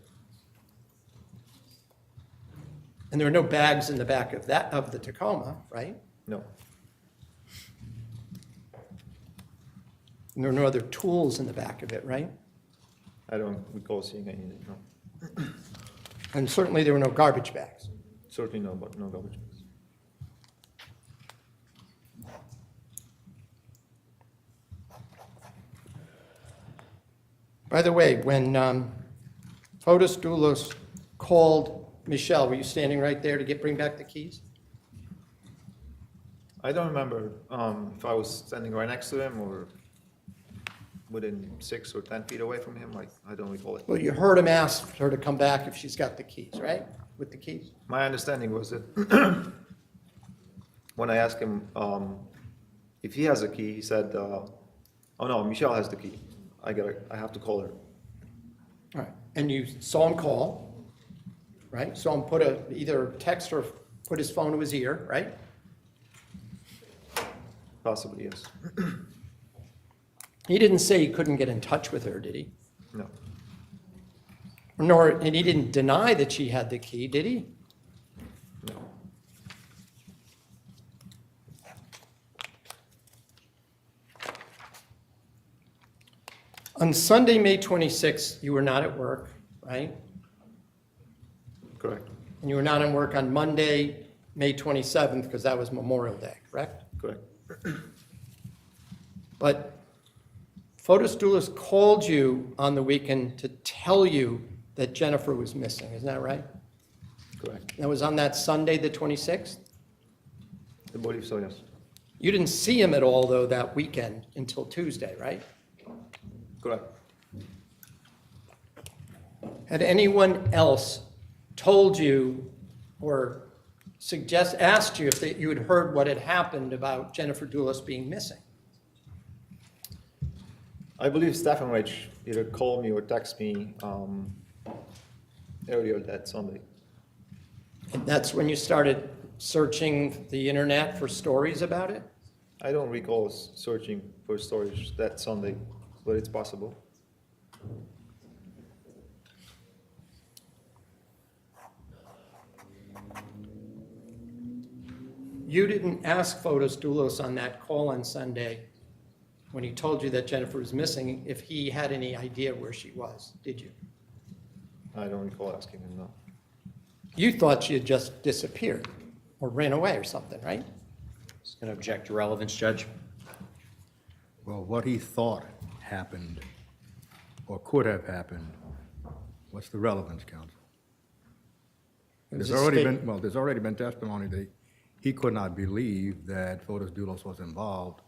And there were no bags in the back of the Tacoma, right? no, And there were no other tools in the back of it, right? I don't recall seeing anything, no. And certainly there were no garbage bags. Certainly no, but no garbage bags. By the way, when Fotis Dulos called Michelle, were you standing right there to bring back the keys? I don't remember if I was standing right next to him or within 6 or 10 feet away from him. I don't recall it. Well, you heard him ask her to come back if she's got the keys, right? With the keys? My understanding was that when I asked him if he has a key, he said, "Oh no, Michelle has the key. I have to call her." All right. And you saw him call, right? Saw him either text or put his phone to his ear, right? Possibly, yes. He didn't say he couldn't get in touch with her, did he? No, And he didn't deny that she had the key, did he? no. On Sunday, May 26th, you were not at work, right? Correct, And you were not at work on Monday, May 27th, because that was Memorial Day, correct? correct. But Fotis Dulos called you on the weekend to tell you that Jennifer was missing, isn't that right? Correct. That was on that Sunday, the 26th? I believe so, yes. You didn't see him at all, though, that weekend until Tuesday, right? Correct. Had anyone else told you or asked you if you had heard what had happened about Jennifer Dulos being missing? I believe Stefan Rich either called me or texted me earlier that Sunday. And that's when you started searching the internet for stories about it? I don't recall searching for storage that Sunday, but it's possible. You didn't ask Fotis Dulos on that call on Sunday when he told you that Jennifer was missing if he had any idea where she was, did you? I don't recall asking him, no. You thought she had just disappeared or ran away or something, right? Just going to object to relevance, Judge. Well, what he thought happened or could have happened, what's the relevance, counsel? It was There's a already been testimony that he could not believe that Fotis Dulos was involved.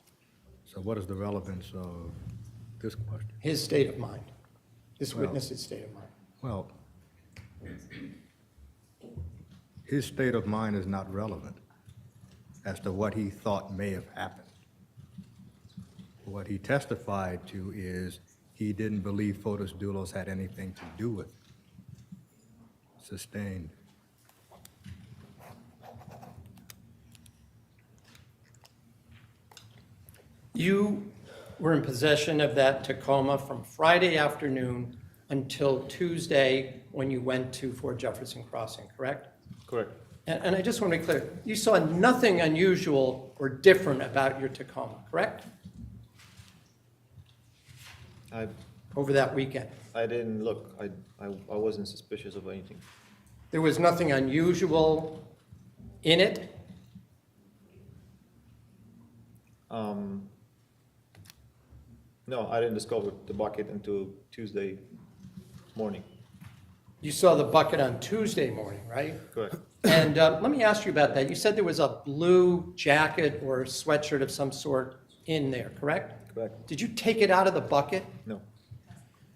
So what is the relevance of this question? His state of mind, this Well- witness's state of mind. Well, his state of mind is not relevant as to what he thought may have happened. What he testified to is he didn't believe Fotis Dulos had anything to do with it. Sustained. You were in possession of that Tacoma from Friday afternoon until Tuesday when you went to Fort Jefferson Crossing, correct? Correct. And I just want to be clear, you saw nothing unusual or different about your Tacoma, correct? I Over that weekend. didn't look. I wasn't suspicious of anything. There was nothing unusual in it? No, I didn't discover the bucket until Tuesday morning. You saw the bucket on Tuesday morning, right? Correct. And let me ask you about that. You said there was a blue jacket or sweatshirt of some sort in there, correct? Correct. Did you take it out of the bucket? No,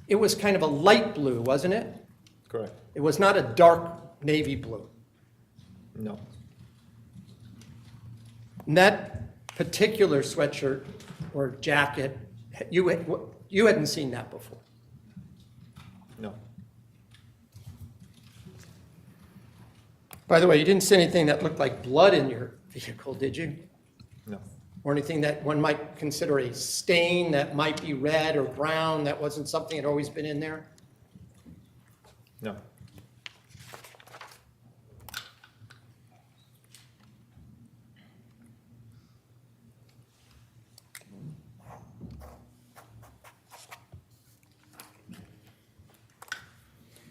It was kind of a light blue, wasn't it? Correct. It was not a dark navy blue. No. And that particular sweatshirt or jacket, you hadn't seen that before. No. By the way, you didn't see anything that looked like blood in your vehicle, did you? No. Or anything that one might consider a stain that might be red or brown, that wasn't something that had always been in there? No.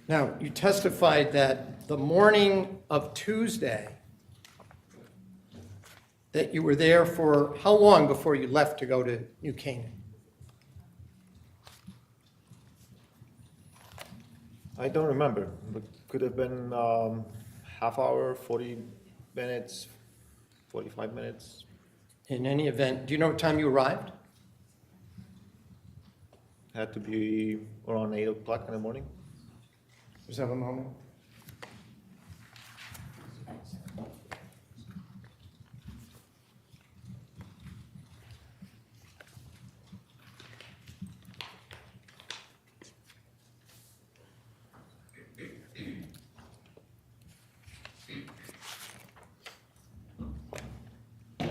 Now, you testified that the morning of Tuesday, that you were there for how long before you left to go to New Canaan? I don't remember, but could have been half hour, 40 minutes, 45 minutes. In any event, do you know what time you arrived? Had to be around 8 o'clock in the morning. Just have a moment.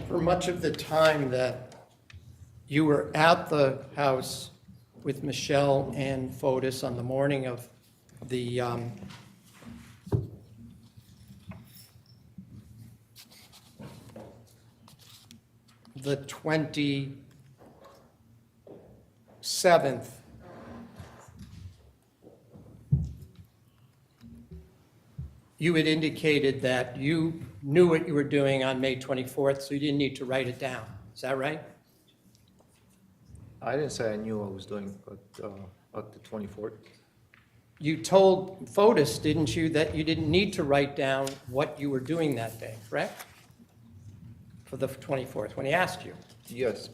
For much of the time that you were at the house with Michelle and Fotis on the morning of the the 27th, you had indicated that you knew what you were doing on May 24th, so you didn't need to write it down. Is that right? I didn't say I knew what I was doing at the 24th. You told Fotis, didn't you, that you didn't need to write down what you were doing that day, correct? For the 24th, when he asked you. Yes,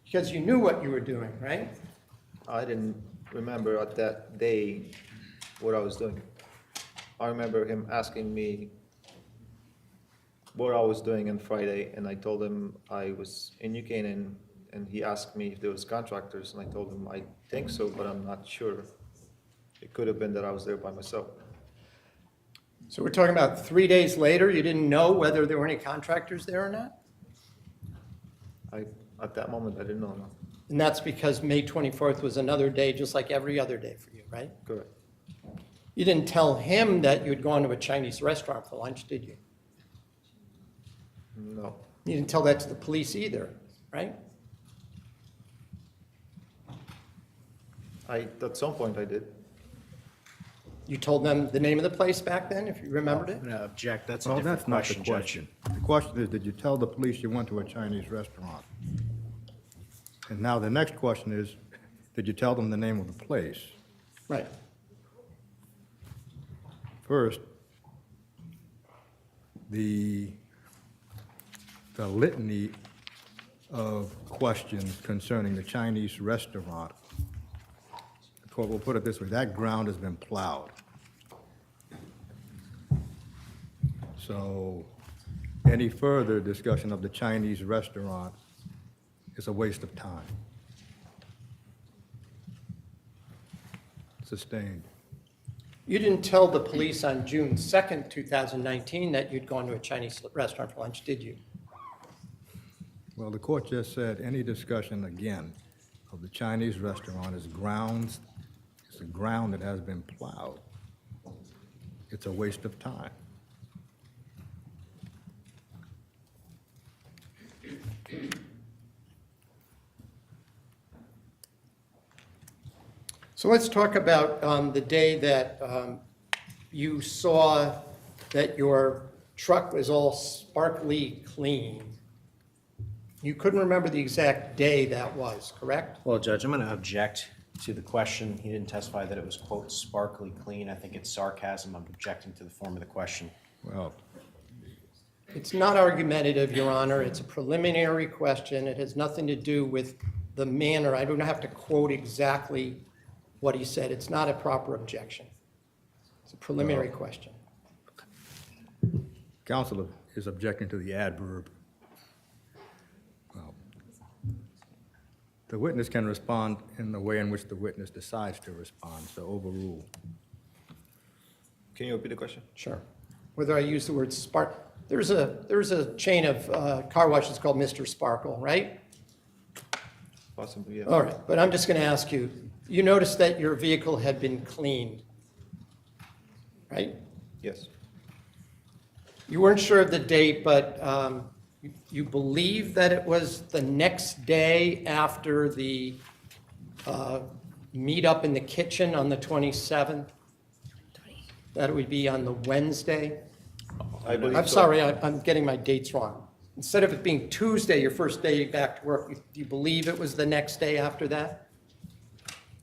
Because you knew what you were doing, right? I didn't remember at that day what I was doing. I remember him asking me what I was doing on Friday, and I told him I was in New Canaan, and he asked me if there was contractors, and I told him I think so, but I'm not sure. It could have been that I was there by myself. So we're talking about 3 days later, you didn't know whether there were any contractors there or not? At that moment, I didn't know, no. And that's because May 24th was another day, just like every other day for you, right? Correct. You didn't tell him that you had gone to a Chinese restaurant for lunch, did you? No. You didn't tell that to the police either, right? At some point I did. You told them the name of the place back then, if you remembered it? I'm going to object. That's a Well, different that's not the question, Judge. question. The question is, did you tell the police you went to a Chinese restaurant? And now the next question is, did you tell them the name of the place? Right. First, the litany of questions concerning the Chinese restaurant, we'll put it this way, that ground has been plowed. So any further discussion of the Chinese restaurant is a waste of time. Sustained. You didn't tell the police on June 2nd, 2019, that you'd gone to a Chinese restaurant for lunch, did you? Well, the court just said any discussion again of the Chinese restaurant is grounds, it's a ground that has been plowed. It's a waste of time. So let's talk about the day that you saw that your truck was all sparkly clean. You couldn't remember the exact day that was, correct? Well, Judge, I'm going to object to the question. He didn't testify that it was, quote, sparkly clean. I think it's sarcasm. I'm objecting to the form of the question. Well, It's not argumentative, Your Honor. It's a preliminary question. It has nothing to do with the manner. I don't have to quote exactly what he said. It's not a proper objection. It's a preliminary question. Counsel is objecting to the adverb. Well, the witness can respond in the way in which the witness decides to respond, so overrule. Can you repeat the question? Sure. Whether I use the word spark, there's a chain of car washes called Mr. Sparkle, right? Possibly, yes. All right, but I'm just going to ask you, you noticed that your vehicle had been cleaned, right? Yes, You weren't sure of the date, but you believe that it was the next day after the meetup in the kitchen on the 27th? That it would be on the Wednesday? I believe I'm so. sorry, I'm getting my dates wrong. Instead of it being Tuesday, your first day back to work, do you believe it was the next day after that?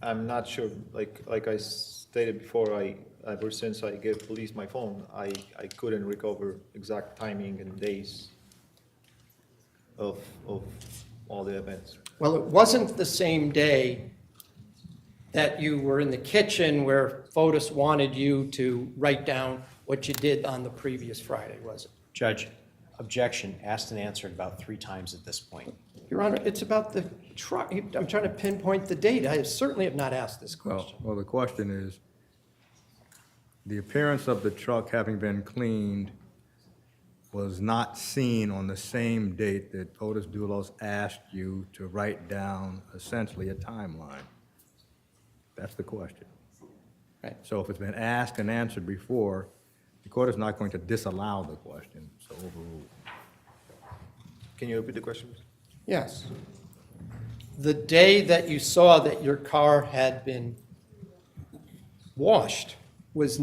I'm not sure, like I stated before, ever since I gave police my phone, I couldn't recover exact timing and days of all the events. Well, it wasn't the same day that you were in the kitchen where FOTUS wanted you to write down what you did on the previous Friday, was it? Judge, objection, asked and answered about 3 times at this point. Your Honor, it's about the truck. I'm trying to pinpoint the date. I certainly have not asked this question. Well, the question is, the appearance of the truck having been cleaned was not seen on the same date that Otis Dulos asked you to write down essentially a timeline. That's the question. Right. So if it's been asked and answered before, the court is not going to disallow the question, so overrule. Can you repeat the question? Yes. The day that you saw that your car had been washed was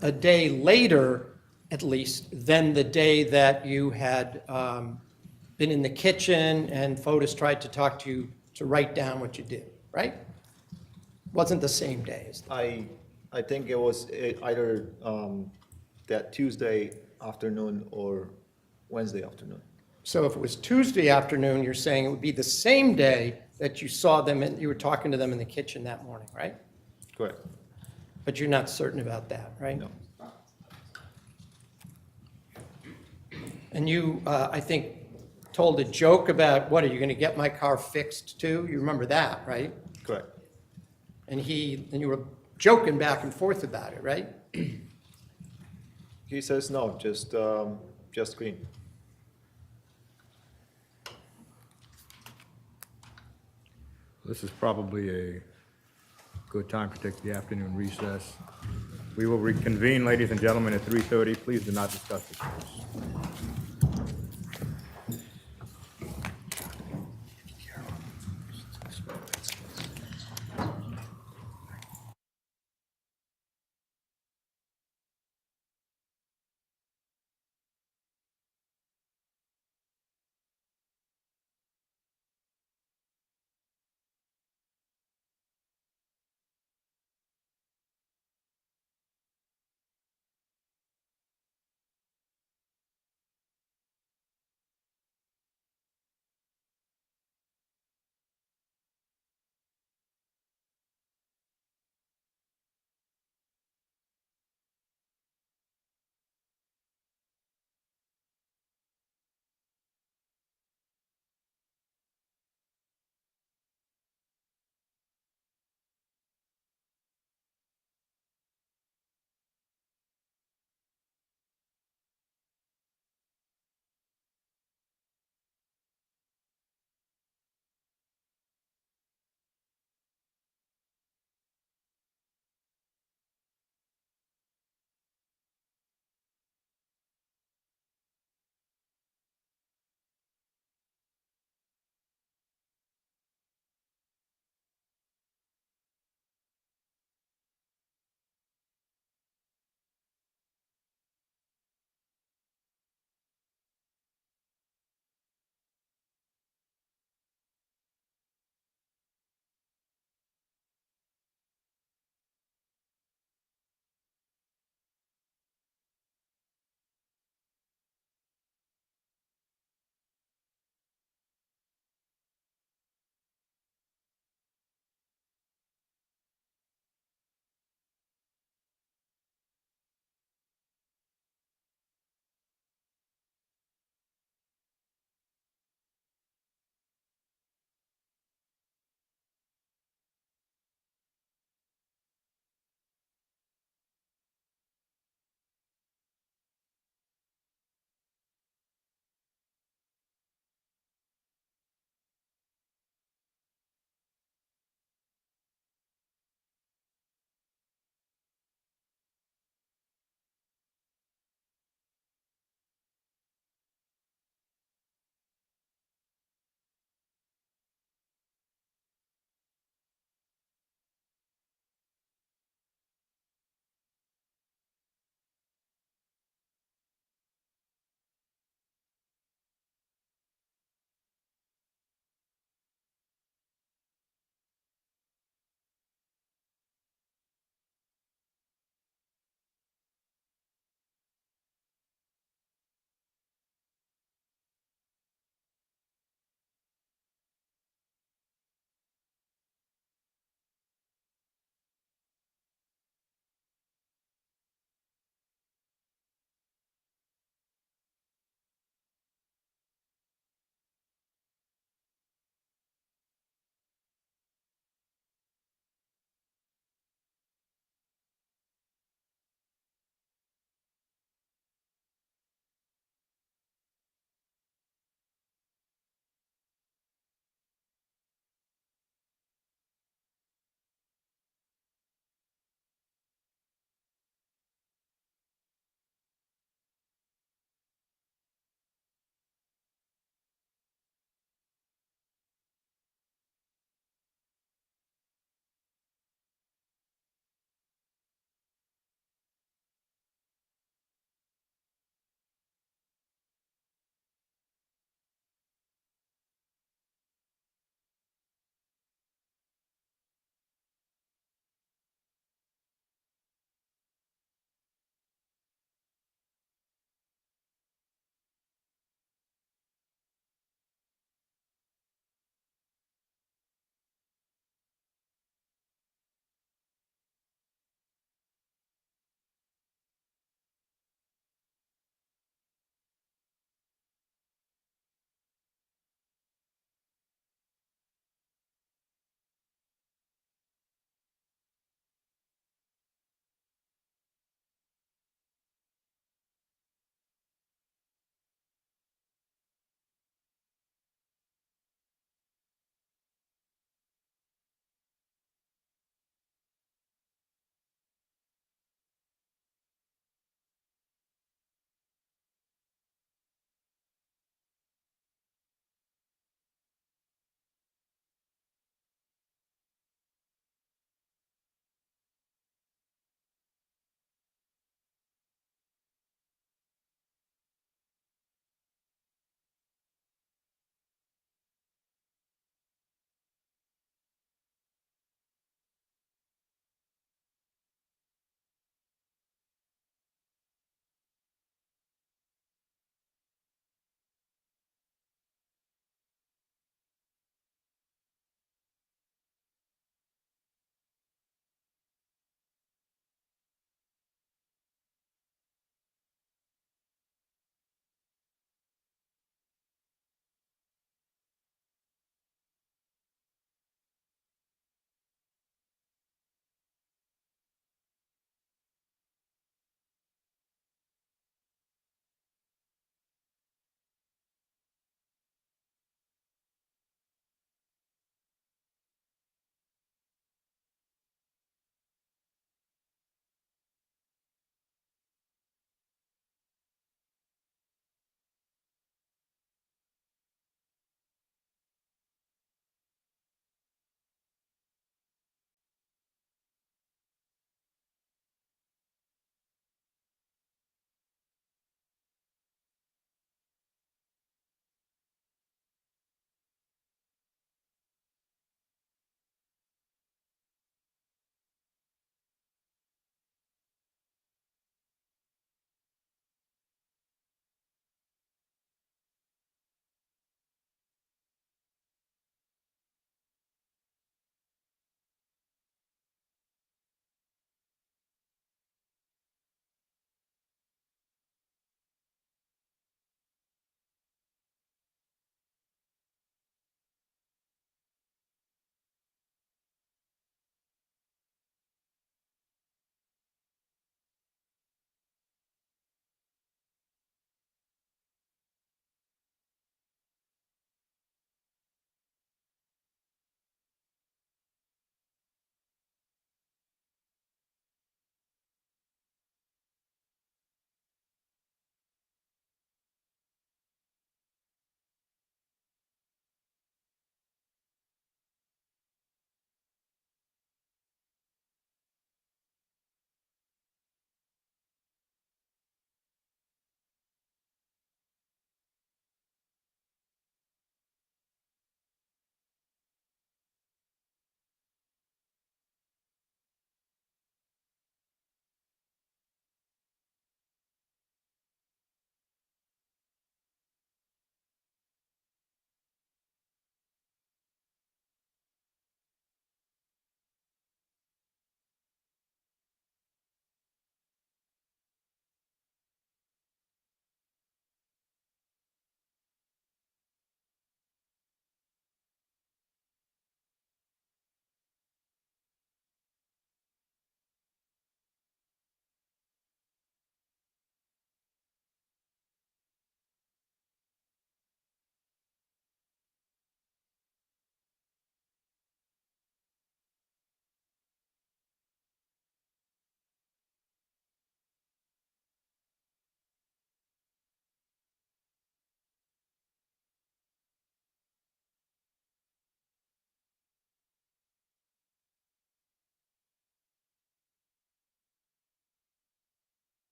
a day later, at least, than the day that you had been in the kitchen and FOTUS tried to talk to you to write down what you did, right? Wasn't the same day. I think it was either that Tuesday afternoon or Wednesday afternoon. So if it was Tuesday afternoon, you're saying it would be the same day that you saw them and you were talking to them in the kitchen that morning, right? Correct. But you're not certain about that, right? No. And you, I think, told a joke about, what, are you going to get my car fixed too? You remember that, right? Correct. And you were joking back and forth about it, right? He says no, just green. This is probably a good time to take the afternoon recess. We will reconvene, ladies and gentlemen, at 3:30. Please do not discuss this case.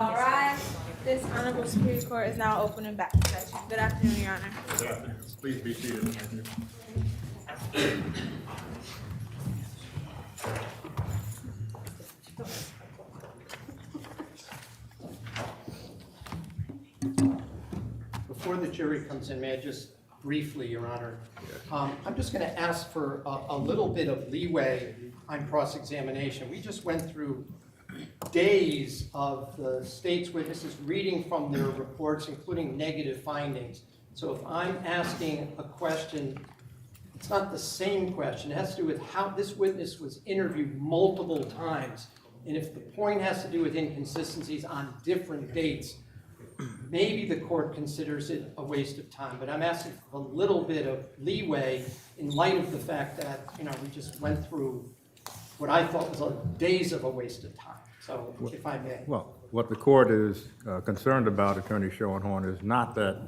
All rise. This Honorable Superior Court is now open and back in session. Good afternoon, Your Honor. Please be seated. Thank you. Before the jury comes in, may I just briefly, Your Honor? I'm just going to ask for a little bit of leeway on cross-examination. We just went through days of the state's witnesses reading from their reports, including negative findings. So if I'm asking a question, it's not the same question. It has to do with how this witness was interviewed multiple times. And if the point has to do with inconsistencies on different dates, maybe the court considers it a waste of time. But I'm asking for a little bit of leeway in light of the fact that, we just went through what I thought was days of a waste of time. So if I may. Well, what the court is concerned about, Attorney Schoenhorn, is not that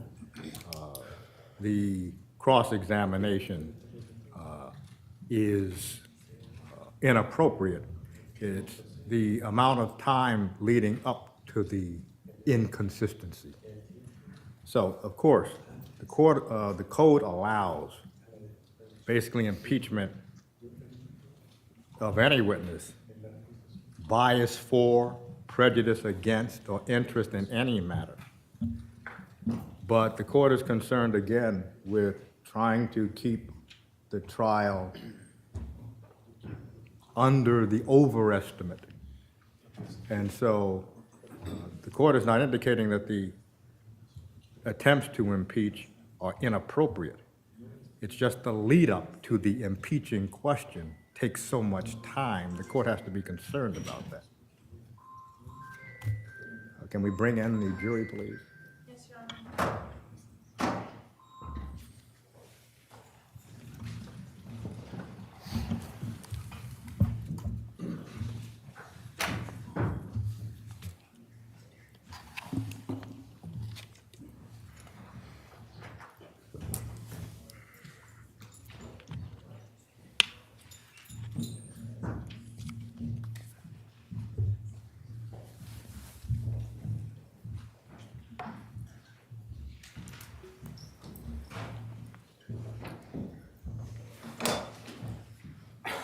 the cross-examination is inappropriate. It's the amount of time leading up to the inconsistency. So, of course, the code allows basically impeachment of any witness, bias for, prejudice against, or interest in any matter. But the court is concerned again with trying to keep the trial under the overestimate. And so the court is not indicating that the attempts to impeach are inappropriate. It's just the lead up to the impeaching question takes so much time. The court has to be concerned about that. Can we bring in the jury, please? Yes, Your Honor.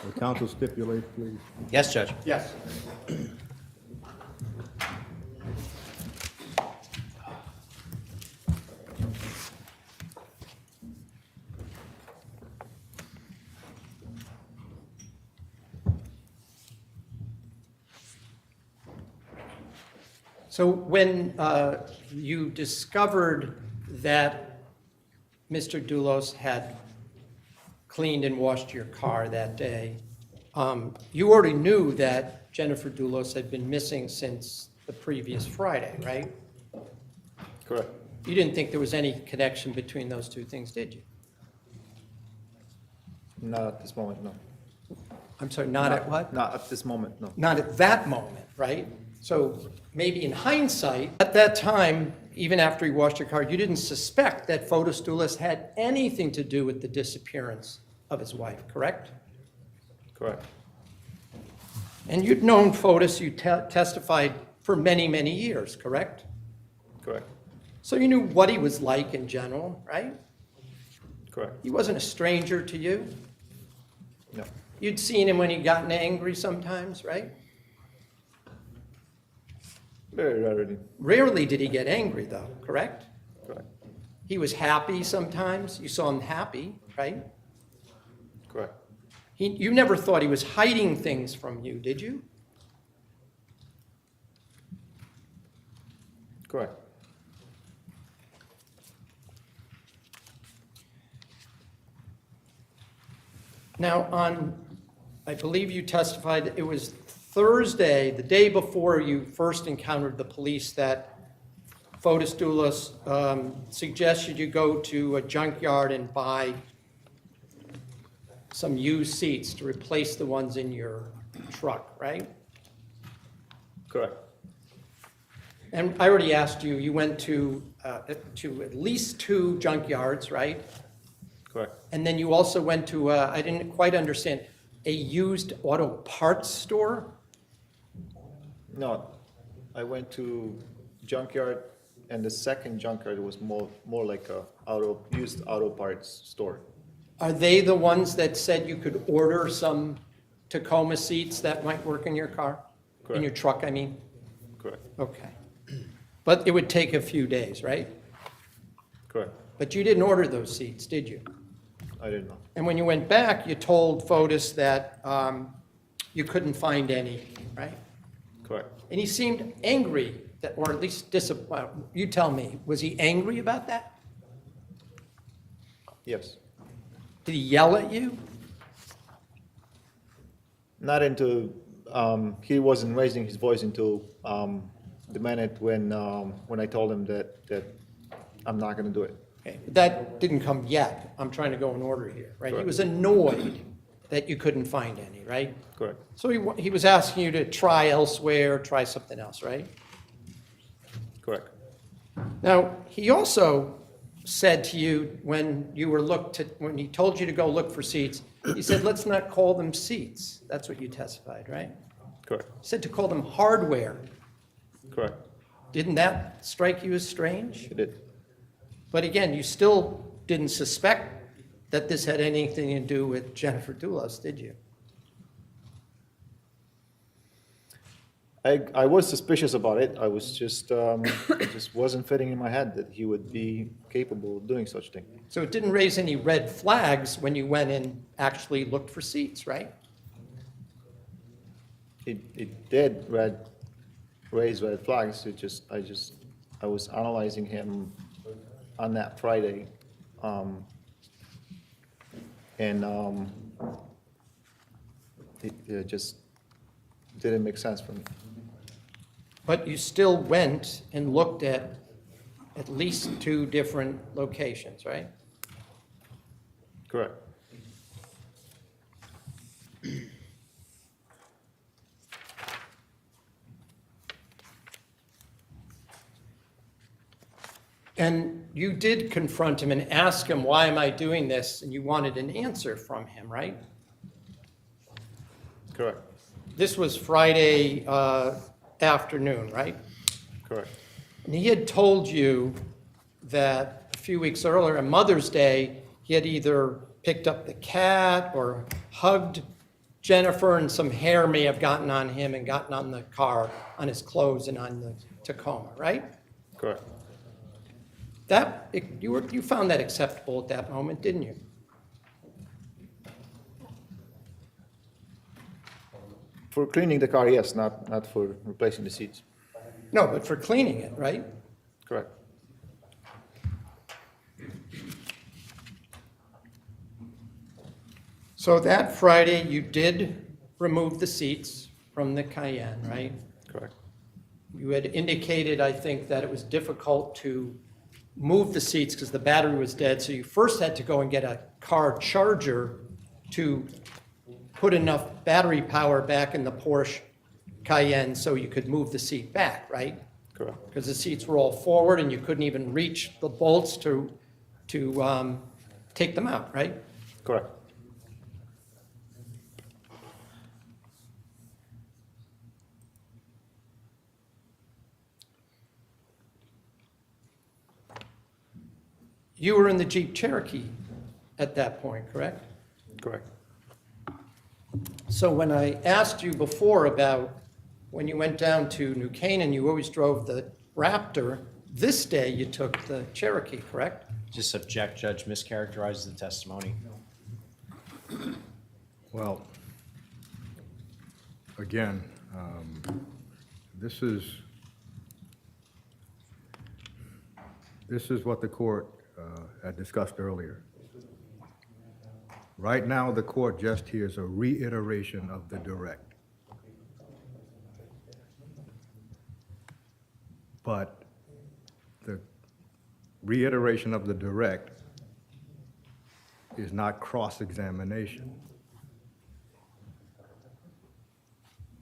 Will counsel stipulate, please? Yes, Judge. Yes. So when you discovered that Mr. Dulos had cleaned and washed your car that day, you already knew that Jennifer Dulos had been missing since the previous Friday, right? Correct. You didn't think there was any connection between those two things, did you? Not at this moment, no. I'm sorry, not at what? Not at this moment, no. Not at that moment, right? So maybe in hindsight, at that time, even after he washed your car, you didn't suspect that Fotis Dulos had anything to do with the disappearance of his wife, correct? Correct. And you'd known Fotis, you testified for many, many years, correct? Correct. So you knew what he was like in general, right? Correct. He wasn't a stranger to you. No. You'd seen him when he'd gotten angry sometimes, right? Very rarely. Rarely did he get angry, though, correct? Correct. He was happy sometimes. You saw him happy, right? Correct. You never thought he was hiding things from you, did you? Correct. Now, I believe you testified that it was Thursday, the day before you first encountered the police, that Fotis Dulos suggested you go to a junkyard and buy some used seats to replace the ones in your truck, right? Correct. And I already asked you, you went to at least 2 junkyards, right? Correct. And then you also went to, I didn't quite understand, a used auto parts store? No, I went to junkyard, and the second junkyard was more like a used auto parts store. Are they the ones that said you could order some Tacoma seats that might work in your car? In your Correct. truck, I mean? Correct, Okay. But it would take a few days, right? correct. But you didn't order those seats, did you? I didn't know. And when you went back, you told Fotis that you couldn't find any, right? Correct. And he seemed angry, that, or at least you tell me, was he angry about that? Yes. Did he yell at you? Not into, he wasn't raising his voice until the minute when I told him that I'm not gonna do it. Okay, but that didn't come yet. I'm trying to go in order here, right? He Correct. was annoyed that you couldn't find any, right? Correct, So he was asking you to try elsewhere, try something else, right? correct, Now, he also said to you when when he told you to go look for seats, he said, let's not call them seats. That's what you testified, right? correct, He said to call them hardware. correct. Didn't that strike you as strange? He did. But again, you still didn't suspect that this had anything to do with Jennifer Dulos, did you? I was suspicious about it. I was just, it just wasn't fitting in my head that he would be capable of doing such thing. So it didn't raise any red flags when you went and actually looked for seats, right? It did raise red flags. I was analyzing him on that Friday. It just didn't make sense for me. But you still went and looked at least 2 different locations, right? Correct. And you did confront him and ask him, why am I doing this? And you wanted an answer from him, right? Correct. This was Friday afternoon, right? Correct. And he had told you that a few weeks earlier, on Mother's Day, he had either picked up the cat or hugged Jennifer, and some hair may have gotten on him and gotten on the car, on his clothes and on the Tacoma, right? Correct. You found that acceptable at that moment, didn't you? For cleaning the car, yes, not for replacing the seats. No, but for cleaning it, right? Correct. So that Friday, you did remove the seats from the Cayenne, right? Correct. You had indicated, I think, that it was difficult to move the seats because the battery was dead, so you first had to go and get a car charger to put enough battery power back in the Porsche Cayenne so you could move the seat back, right? Correct. Because the seats were all forward and you couldn't even reach the bolts to take them out, right? Correct. You were in the Jeep Cherokee at that point, correct? Correct. So when I asked you before about when you went down to New Canaan, you always drove the Raptor. This day you took the Cherokee, correct? Just object, Judge, mischaracterizes the testimony. Well, again, this is what the court had discussed earlier. Right now, the court just hears a reiteration of the direct. But the reiteration of the direct is not cross-examination.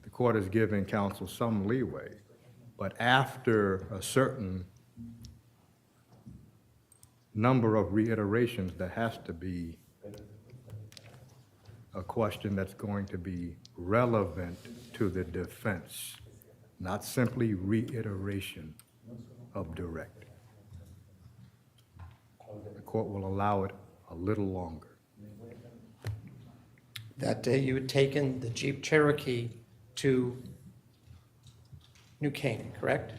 The court is giving counsel some leeway, but after a certain number of reiterations, there has to be a question that's going to be relevant to the defense. not simply reiteration of direct. The court will allow it a little longer. That day you had taken the Jeep Cherokee to New Canaan, correct?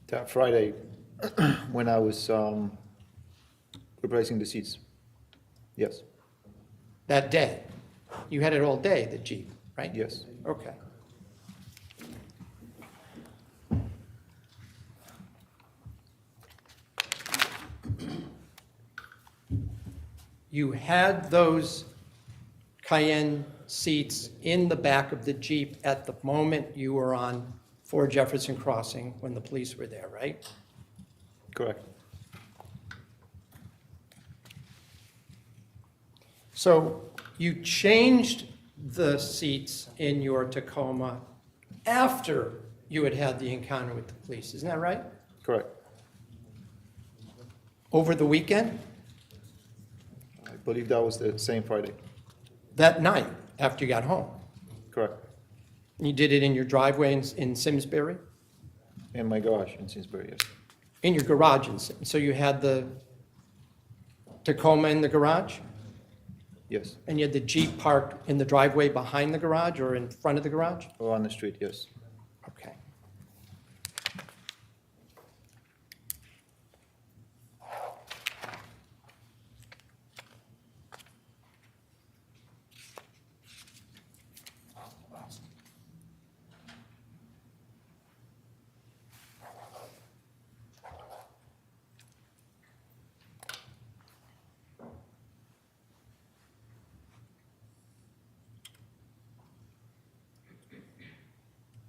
That Friday, when I was replacing the seats. Yes, That day? You had it all day, the Jeep, right? yes. Okay. You had those Cayenne seats in the back of the Jeep at the moment you were on 4 Jefferson Crossing when the police were there, right? Correct. So you changed the seats in your Tacoma after you had had the encounter with the police, isn't that right? Correct. Over the weekend? I believe that was the same Friday. That night, after you got home? Correct. You did it in your driveway in Simsbury? In my garage in Simsbury, yes. In your garage in so you had the Tacoma in the garage? Yes. And you had the Jeep parked in the driveway behind the garage or in front of the garage? Or on the street, yes. Okay.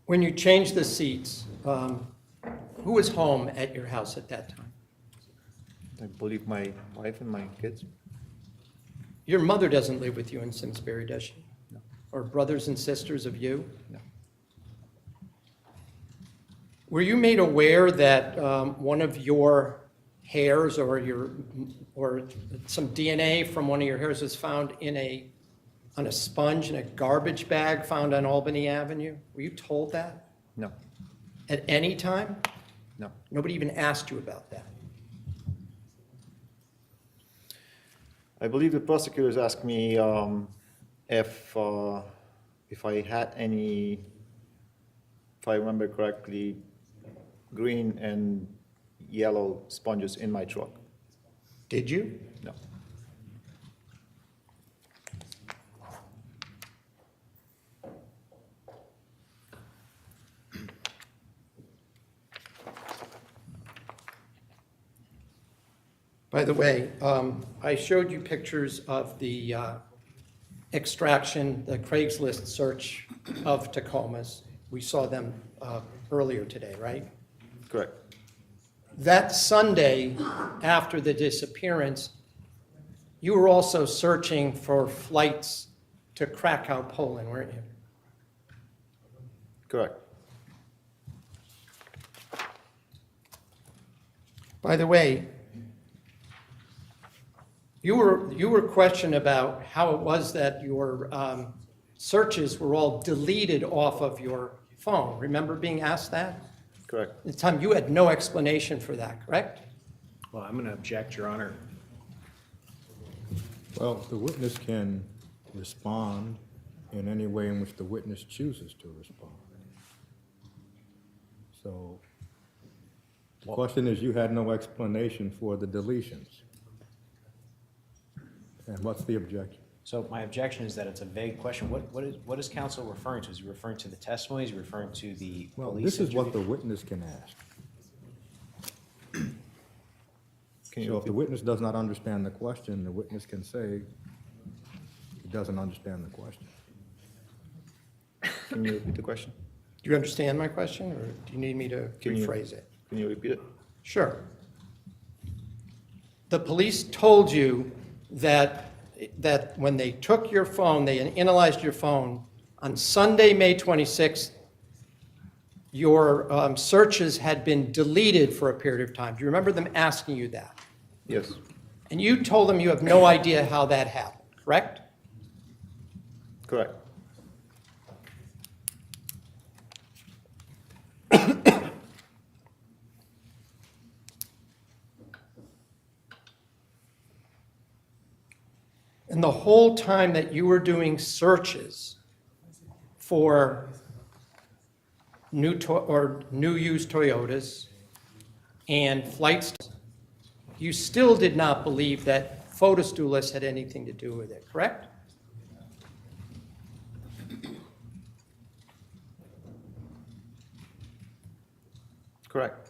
When you changed the seats, who was home at your house at that time? I believe my wife and my kids. Your mother doesn't live with you in Simsbury, does she? No. Or brothers and sisters of you? No. Were you made aware that one of your hairs or some DNA from one of your hairs was found on a sponge in a garbage bag found on Albany Avenue? Were you told that No. at any time? No. Nobody even asked you about that? I believe the prosecutors asked me if I had any, if I remember correctly, green and yellow sponges in my truck. Did you? No. By the way, I showed you pictures of the extraction, the Craigslist search of Tacomas. We saw them earlier today, right? Correct. That Sunday, after the disappearance, you were also searching for flights to Krakow, Poland, weren't you? Correct. By the way, you were questioned about how it was that your searches were all deleted off of your phone. Remember being asked that? Correct. At the time, you had no explanation for that, correct? Well, I'm going to object, Your Honor. Well, the witness can respond in any way in which the witness chooses to respond. So the question is, you had no explanation for the deletions. And what's the objection? So my objection is that it's a vague question. What is counsel referring to? Is he referring to the testimony? Is he referring to the Well, police this is what the interview? witness can ask. Can you So if the repeat? witness does not understand the question, the witness can say he doesn't understand the question. Can you repeat the question? Do you understand my question, or do you need me to Can you- rephrase it? Can you repeat it? Sure. The police told you that when they took your phone, they analyzed your phone, on Sunday, May 26th, your searches had been deleted for a period of time. Do you remember them asking you that? Yes. And you told them you have no idea how that happened, correct? Correct. And the whole time that you were doing searches for new used Toyotas and flights, you still did not believe that Farber Dulos had anything to do with it, correct? Correct.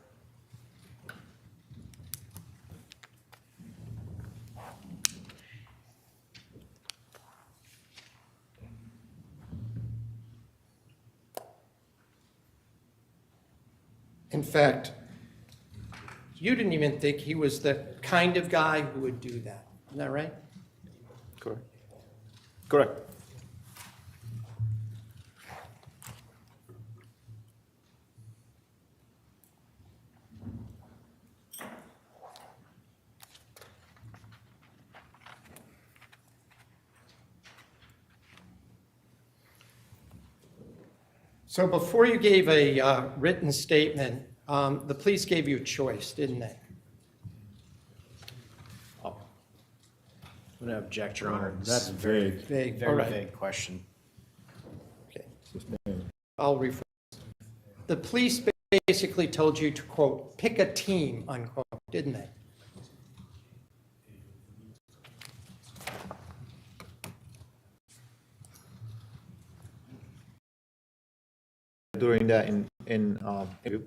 In fact, you didn't even think he was the kind of guy who would do that. Isn't that right? Correct. Correct. So before you gave a written statement, the police gave you a choice, didn't they? I'm going to object, Your Honor. That's vague. Vague, all Very right. vague question. Okay. I'll rephrase. The police basically told you to, quote, pick a team, unquote, didn't they? During that interview.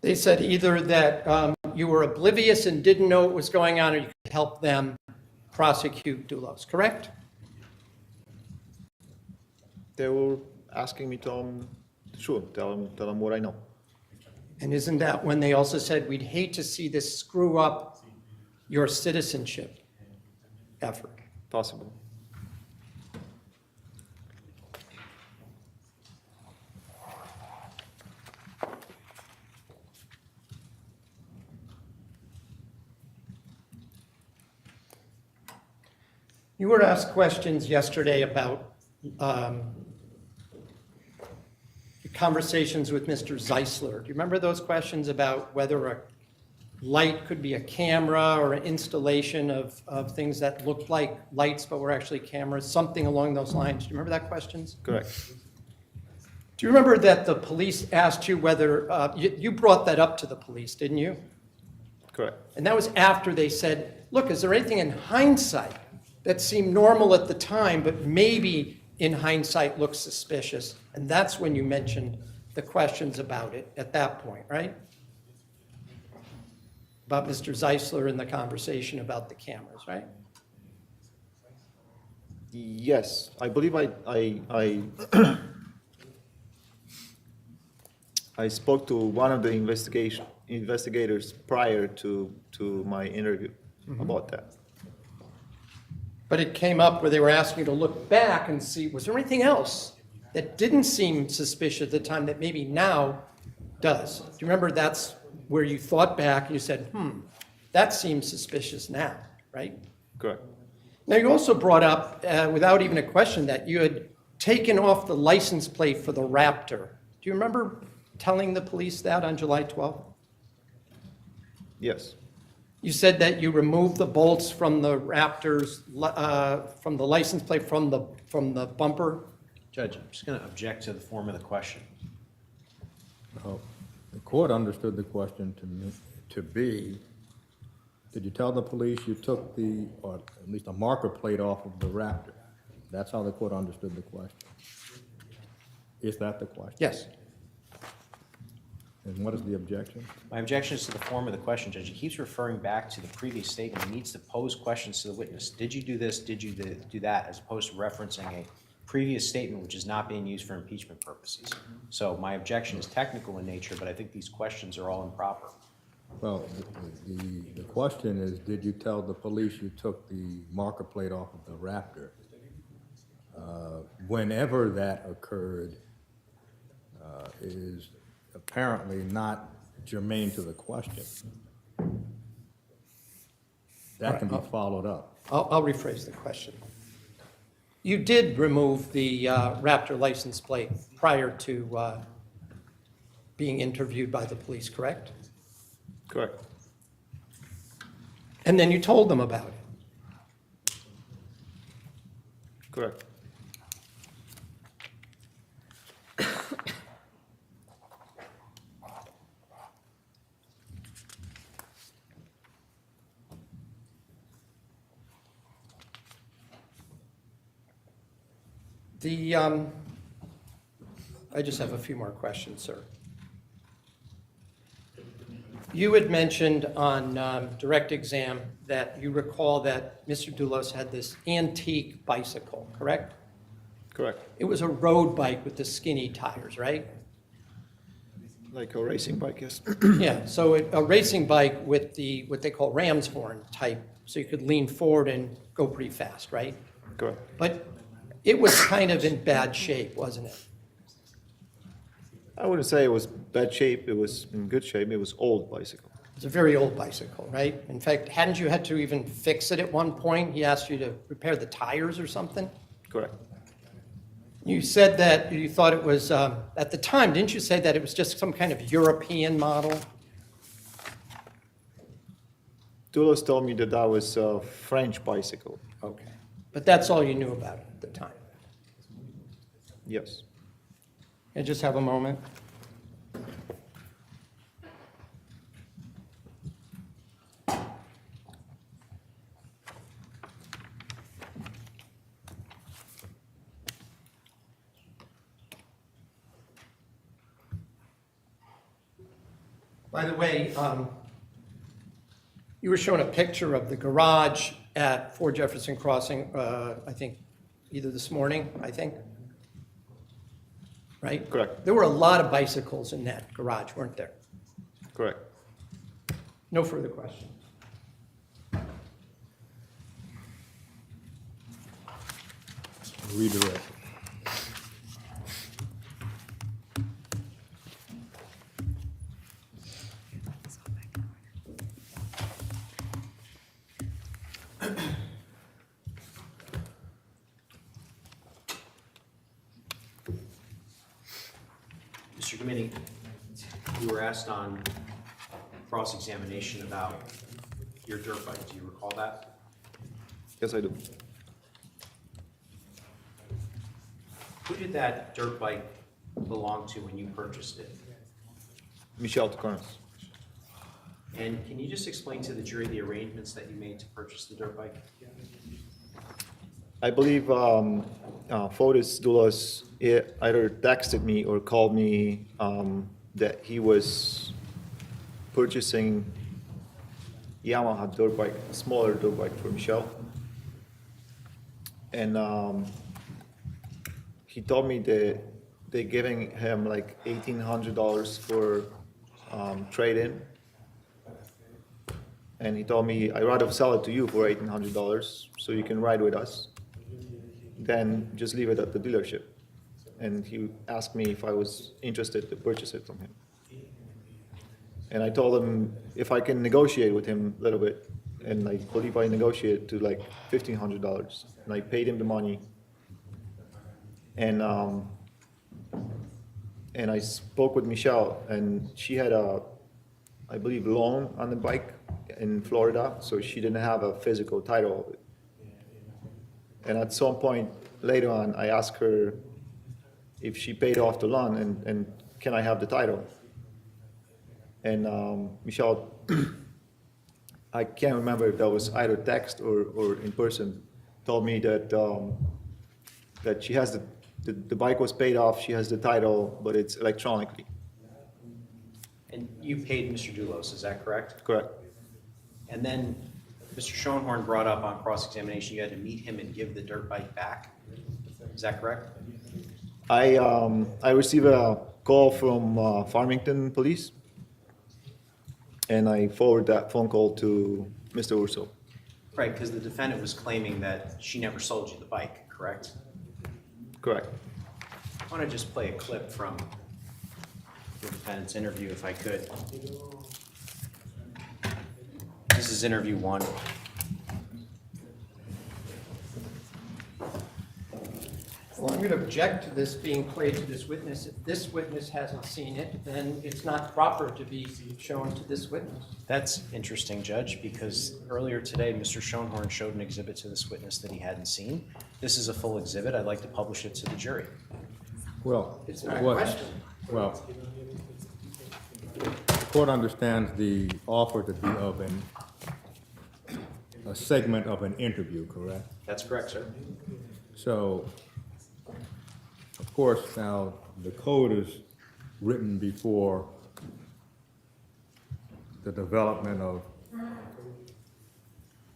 They said either that you were oblivious and didn't know what was going on, or you could help them prosecute Dulos, correct? They were asking me to, sure, tell them what I know. And isn't that when they also said, we'd hate to see this screw up your citizenship effort? Possible. You were asked questions yesterday about conversations with Mr. Zeisler. Do you remember those questions about whether a light could be a camera or an installation of things that looked like lights but were actually cameras, something along those lines? Do you remember that questions? Correct. Do you remember that the police asked you whether, you brought that up to the police, didn't you? Correct. And that was after they said, look, is there anything in hindsight that seemed normal at the time, but maybe in hindsight looks suspicious? And that's when you mentioned the questions about it at that point, right? About Mr. Zeisler and the conversation about the cameras, right? Yes, I believe I spoke to one of the investigators prior to my interview about that. But it came up where they were asking you to look back and see, was there anything else that didn't seem suspicious at the time that maybe now does? Do you remember that's where you thought back and you said, that seems suspicious now, right? Correct. Now, you also brought up, without even a question, that you had taken off the license plate for the Raptor. Do you remember telling the police that on July 12th? Yes. You said that you removed the bolts from the Raptor's, from the license plate, from the bumper. Judge, I'm just going to object to the form of the question. The court understood the question to be, did you tell the police you took or at least a marker plate off of the Raptor? That's how the court understood the question. Is that the question? Yes. And what is the objection? My objection is to the form of the question, Judge. He keeps referring back to the previous statement. He needs to pose questions to the witness. Did you do this? Did you do that? As opposed to referencing a previous statement which is not being used for impeachment purposes. So my objection is technical in nature, but I think these questions are all improper. Well, the question is, did you tell the police you took the marker plate off of the Raptor? Whenever that occurred is apparently not germane to the question. That can be followed up. I'll rephrase the question. You did remove the Raptor license plate prior to being interviewed by the police, correct? Correct. And then you told them about it. Correct. The, I just have a few more questions, sir. You had mentioned on direct exam that you recall that Mr. Dulos had this antique bicycle, correct? Correct. It was a road bike with the skinny tires, right? Like a racing bike, yes. Yeah, so a racing bike with the, what they call ram's horn type, so you could lean forward and go pretty fast, right? Correct. But it was kind of in bad shape, wasn't it? I wouldn't say it was bad shape. It was in good shape. It was old bicycle. It's a very old bicycle, right? In fact, hadn't you had to even fix it at one point? He asked you to repair the tires or something? Correct. You said that you thought it was, at the time, didn't you say that it was just some kind of European model? Dulos told me that that was a French bicycle. Okay. But that's all you knew about it at the time? Yes. And just have a moment. By the way, you were showing a picture of the garage at 4 Jefferson Crossing, I think, either this morning, I think. Right? Correct. There were a lot of bicycles in that garage, weren't there? Correct. No further questions. Redirect. Mr. Committee, you were asked on cross-examination about your dirt bike. Do you recall that? Yes, I do. Who did that dirt bike belong to when you purchased it? Michel Troconis. And can you just explain to the jury the arrangements that you made to purchase the dirt bike? I believe Fotis Dulos either texted me or called me that he was purchasing Yamaha dirt bike, a smaller dirt bike for Michel. And he told me that they're giving him like $1,800 for trade-in. And he told me, I'd rather sell it to you for $1,800 so you can ride with us than just leave it at the dealership. And he asked me if I was interested to purchase it from him. And I told him if I can negotiate with him a little bit, and I believe I negotiated to like $1,500. And I paid him the money. And I spoke with Michelle, and she had a, I believe, loan on the bike in Florida, so she didn't have a physical title of it. And at some point later on, I asked her if she paid off the loan and can I have the title? And Michelle, I can't remember if that was either text or in person, told me that that she has the bike was paid off, she has the title, but it's electronically. And you paid Mr. Dulos, is that correct? Correct. And then Mr. Schoenhorn brought up on cross-examination, you had to meet him and give the dirt bike back. Is that correct? I received a call from Farmington Police, and I forwarded that phone call to Mr. Urso. Right, because the defendant was claiming that she never sold you the bike, correct? Correct. I want to just play a clip from the defendant's interview, if I could. This is interview 1. Well, I'm going to object to this being played to this witness. If this witness hasn't seen it, then it's not proper to be shown to this witness. That's interesting, Judge, because earlier today, Mr. Schoenhorn showed an exhibit to this witness that he hadn't seen. This is a full exhibit. I'd like to publish it to the jury. Well, It's not a what- question. Well, the court understands the offer to be of a segment of an interview, correct? That's correct, sir. So, of course, now, the code is written before the development of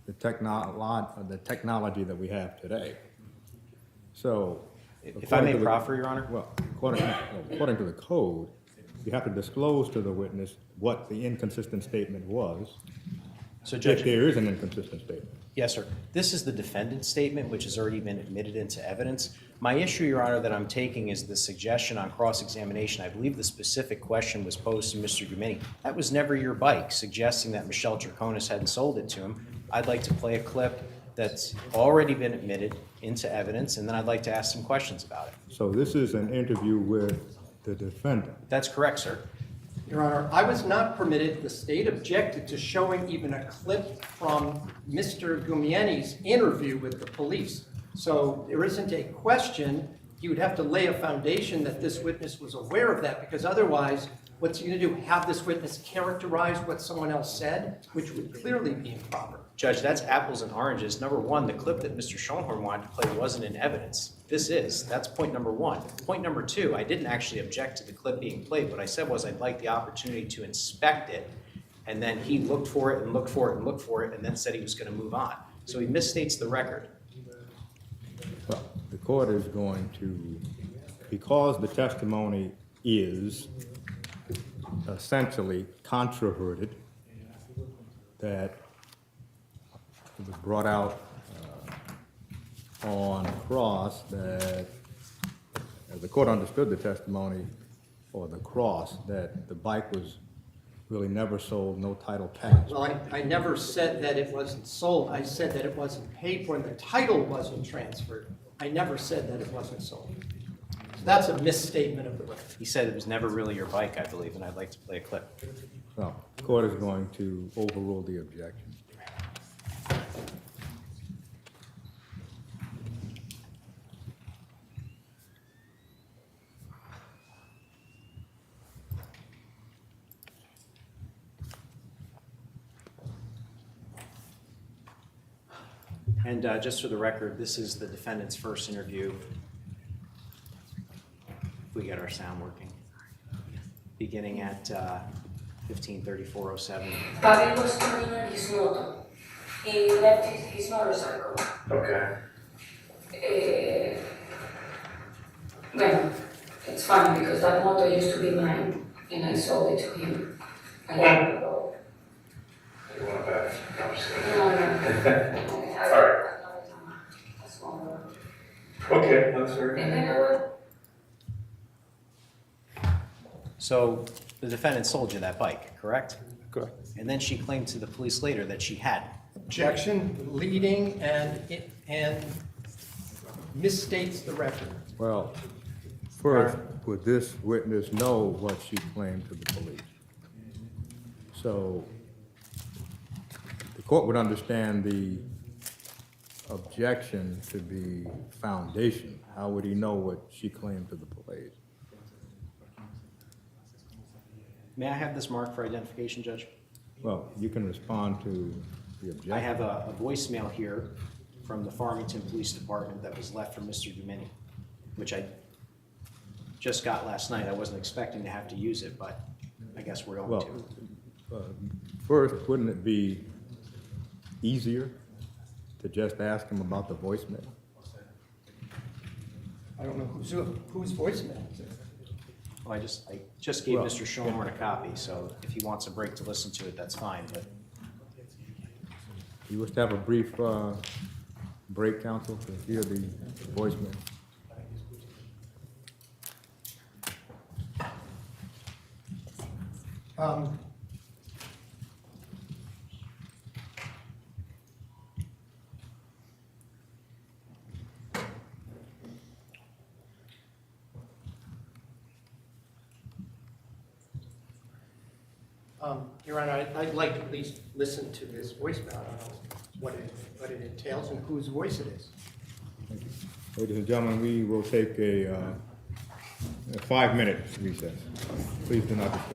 the technology that we have today. So. If I may proffer, Your Honor? Well, according to the code, you have to disclose to the witness what the inconsistent statement was, So if Judge, there is an inconsistent statement. yes, sir. This is the defendant's statement, which has already been admitted into evidence. My issue, Your Honor, that I'm taking is the suggestion on cross-examination. I believe the specific question was posed to Mr. Gumini. That was never your bike, suggesting that Michelle Troconis hadn't sold it to him. I'd like to play a clip that's already been admitted into evidence, and then I'd like to ask some questions about it. So this is an interview with the defendant. That's correct, sir. Your Honor, I was not permitted, the state objected to showing even a clip from Mr. Gumieni's interview with the police. So there isn't a question, you would have to lay a foundation that this witness was aware of that, because otherwise, what's he gonna do, have this witness characterize what someone else said, which would clearly be improper. Judge, that's apples and oranges. Number one, the clip that Mr. Schoenhorn wanted to play wasn't in evidence. This is. That's point number one. Point number two, I didn't actually object to the clip being played. What I said was I'd like the opportunity to inspect it, and then he looked for it and looked for it and looked for it, and then said he was going to move on. So he misstates the record. Well, the court is going to, because the testimony is essentially controverted, that it was brought out on cross, that, as the court understood the testimony, or the cross, that the bike was really never sold, no title passed. Well, I never said that it wasn't sold, I said that it wasn't paid for and the title wasn't transferred. I never said that it wasn't sold. So that's a misstatement of the record. He said it was never really your bike, I believe, and I'd like to play a clip. So, the court is going to overrule the objection. And just for the record, this is the defendant's first interview. If we get our sound working. Beginning at 15:34:07. Bobby was turning on his motor. He left his motorcycle. Okay. Well, it's funny because that motor used to be mine and I sold it to him a year ago. You want to bet? I'm just kidding. No. All right. A small one. Okay, that's very And then good. I went, So the defendant sold you that bike, correct? Correct. And then she claimed to the police later that she hadn't. Objection, leading, and misstates the record. Well, first, would this witness know what she claimed to the police? So, the court would understand the objection to be foundation. How would he know what she claimed to the police? May I have this marked for identification, Judge? Well, you can respond to the objection. I have a voicemail here from the Farmington Police Department that was left from Mr. Gumini, which I just got last night. I wasn't expecting to have to use it, but I guess we're going Well, to. first, wouldn't it be easier to just ask him about the voicemail? I don't know whose voicemail is it? Well, I just gave Well, Mr. Schoenhorn a copy, so if he wants a break to listen to it, that's fine, but You wish to have a brief break, counsel, to hear the voicemail? Your Honor, I'd like to at least listen to this voicemail. I don't know what it entails and whose voice it is. Ladies and gentlemen, we will take a 5-minute recess. Please do not disturb.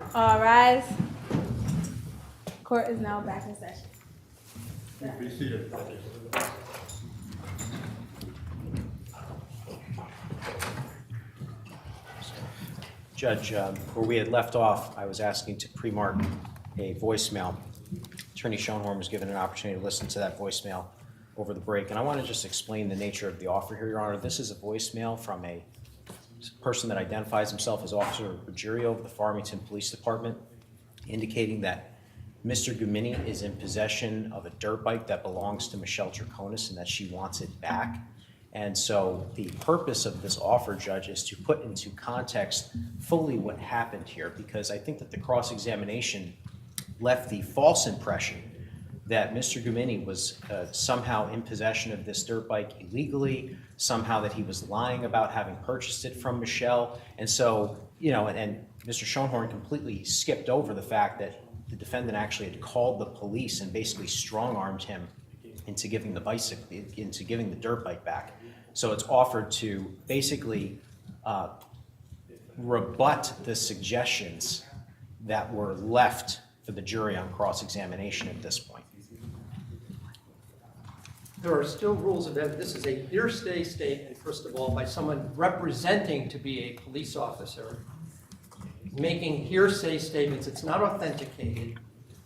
All rise. Court is now back in session. Be seated. Judge, where we had left off, I was asking to pre-mark a voicemail. Attorney Schoenhorn was given an opportunity to listen to that voicemail over the break, and I want to just explain the nature of the offer here, Your Honor. This is a voicemail from a person that identifies himself as Officer Ruggiero of the Farmington Police Department, indicating that Mr. Gumini is in possession of a dirt bike that belongs to Michelle Troconis and that she wants it back. And so the purpose of this offer, Judge, is to put into context fully what happened here, because I think that the cross-examination left the false impression that Mr. Gumini was somehow in possession of this dirt bike illegally, somehow that he was lying about having purchased it from Michelle. And so, you know, and Mr. Schoenhorn completely skipped over the fact that the defendant actually had called the police and basically strong-armed him into giving the dirt bike back. So it's offered to basically rebut the suggestions that were left for the jury on cross-examination at this point. There are still rules of evidence. This is a hearsay statement, first of all, by someone representing to be a police officer, making hearsay statements. It's not authenticated.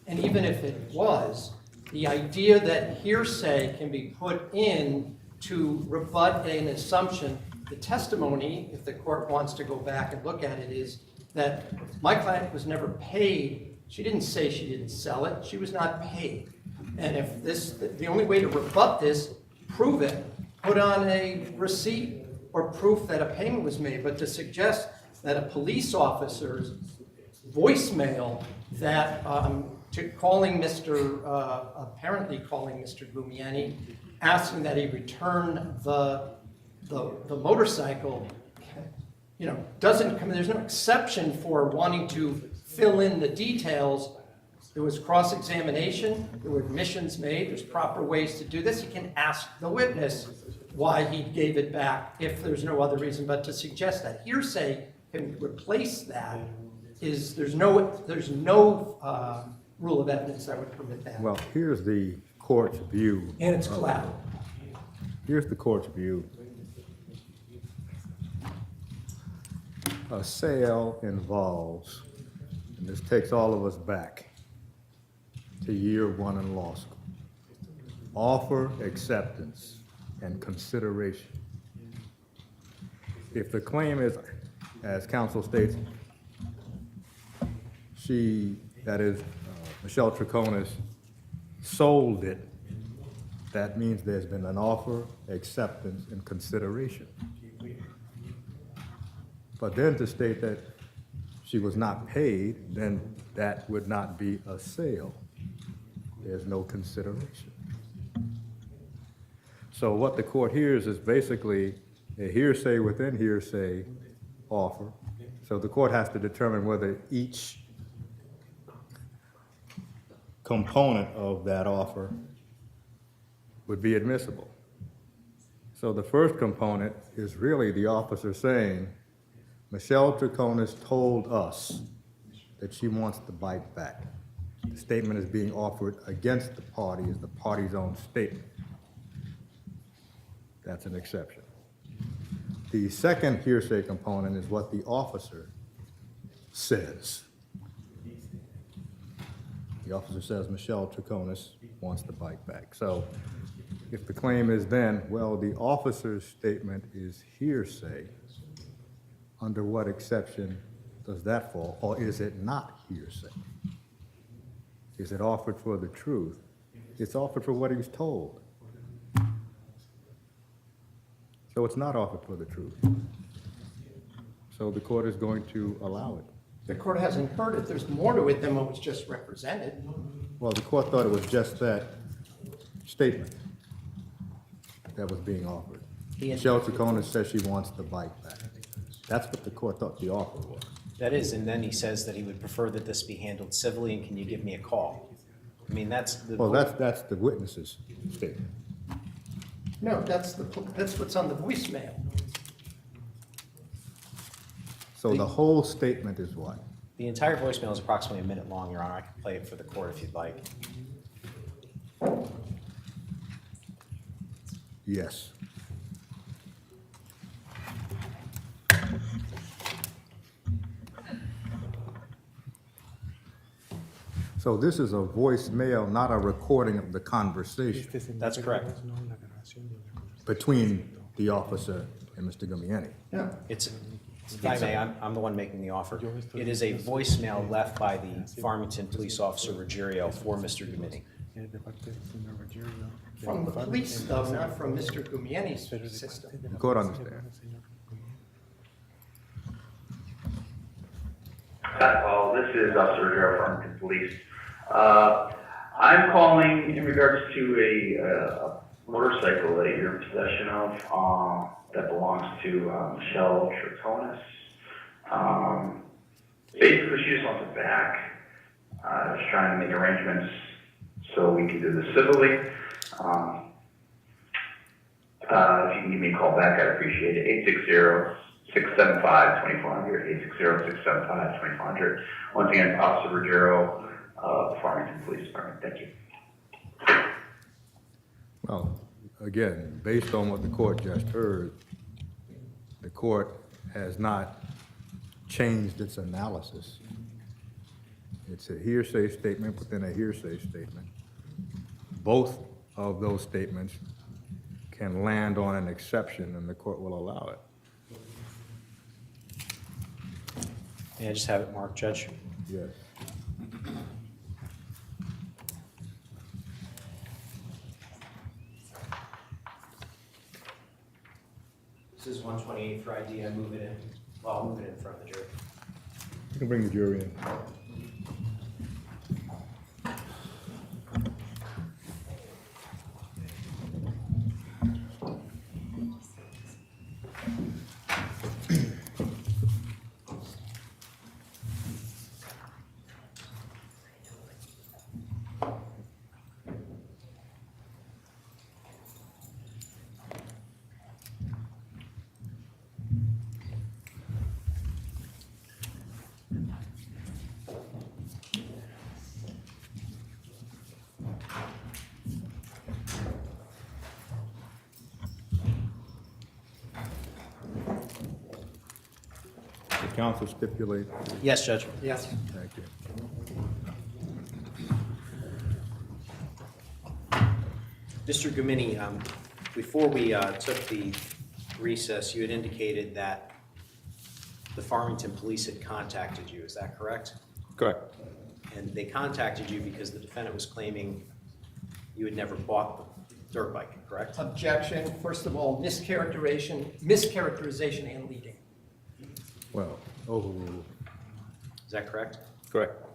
And even if it was, the idea that hearsay can be put in to rebut an assumption, the testimony, if the court wants to go back and look at it, is that my client was never paid. She didn't say she didn't sell it. She was not paid. And if this, the only way to rebut this, prove it, put on a receipt or proof that a payment was made. But to suggest that a police officer's voicemail that apparently calling Mr. Gumiani, asking that he return the motorcycle, you know, doesn't come. There's no exception for wanting to fill in the details. There was cross-examination, there were admissions made, there's proper ways to do this. You can ask the witness why he gave it back if there's no other reason, but to suggest that hearsay can replace that is, there's no rule of evidence that would permit that. Well, here's the court's view. And it's collateral. Here's the court's view. A sale involves, and this takes all of us back to year one in law school, offer, acceptance, and consideration. If the claim is, as counsel states, Michelle Troconis sold it, that means there's been an offer, acceptance, and consideration. But then to state that she was not paid, then that would not be a sale. There's no consideration. So what the court hears is basically a hearsay within hearsay offer. So the court has to determine whether each component of that offer would be admissible. So the first component is really the officer saying, Michelle Troconis told us that she wants the bike back. The statement is being offered against the party is the party's own statement. That's an exception. The second hearsay component is what the officer says. The officer says Michelle Troconis wants the bike back. So if the claim is then, well, the officer's statement is hearsay, under what exception does that fall? Or is it not hearsay? Is it offered for the truth? It's offered for what he was told. So it's not offered for the truth. So the court is going to allow it. The court hasn't heard it. There's more to it than what was just represented. Well, the court thought it was just that statement that was being offered. Michelle Troconis says she wants the bike back. That's what the court thought the offer was. That is, and then he says that he would prefer that this be handled civilly, and can you give me a call? I mean, that's the... Well, that's the witness's statement. No, that's what's on the voicemail. So the whole statement is what? The entire voicemail is approximately a minute long, Your Honor. I can play it for the court if you'd like. Yes. So this is a voicemail, not a recording of the conversation That's correct. between the officer and Mr. Gumieni. It's, if I may, I'm the one making the offer. It is a voicemail left by the Farmington police officer Ruggiero for Mr. Gumieni. From the police, though, not from Mr. Gumieni's system. The court understands. This is Officer Rivera from Farmington Police. I'm calling in regards to a motorcycle that you're in possession of that belongs to Michelle Troconis. Basically, she just wants it back. I was trying to make arrangements so we can do this civilly. If you can give me a call back, I'd appreciate it. 860-675-2400, 860-675-2400. Once again, Officer Ruggiero, Farmington Police Department. Thank you. Well, again, based on what the court just heard, the court has not changed its analysis. It's a hearsay statement within a hearsay statement. Both of those statements can land on an exception, and the court will allow it. May I just have it marked, Judge? Yes. This is 128 for ID. I move it in. Well, I'll move it in front of the jury. You can bring the jury in. The counsel stipulate. Yes, Judge. Yes. Thank you. Mr. Gumieni, before we took the recess, you had indicated that the Farmington Police had contacted you. Is that correct? Correct. And they contacted you because the defendant was claiming you had never bought the dirt bike, correct? Objection. First of all, mischaracterization and leading. Well, overruled. Is that correct? Correct.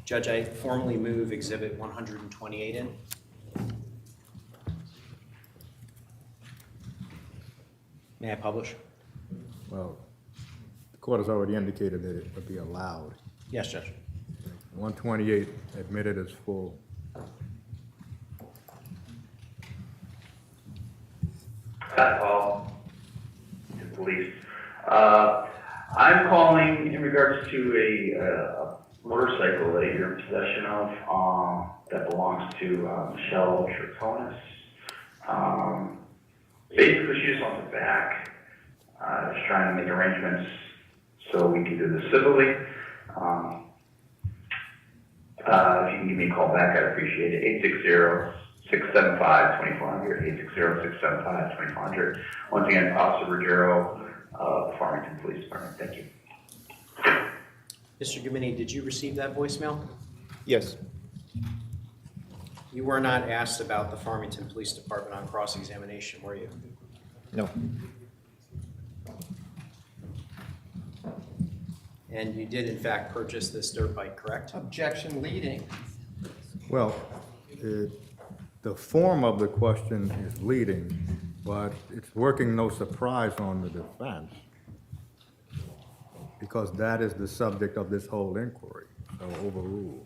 Judge, I formally move Exhibit 128 in. May I publish? Well, the court has already indicated that it would be allowed. Yes, Judge. 128 admitted as full. Call to police. I'm calling in regards to a motorcycle that you're in possession of that belongs to Michelle Troconis. Basically, she just wants it back. I was trying to make arrangements so we can do this civilly. If you can give me a call back, I'd appreciate it. 860-675-2400, 860-675-2400. Once again, Officer Ruggiero, Farmington Police Department. Thank you. Mr. Gumieni, did you receive that voicemail? Yes. You were not asked about the Farmington Police Department on cross-examination, were you? No. And you did, in fact, purchase this dirt bike, correct? Objection leading. Well, the form of the question is leading, but it's working no surprise on the defense, because that is the subject of this whole inquiry, so overruled.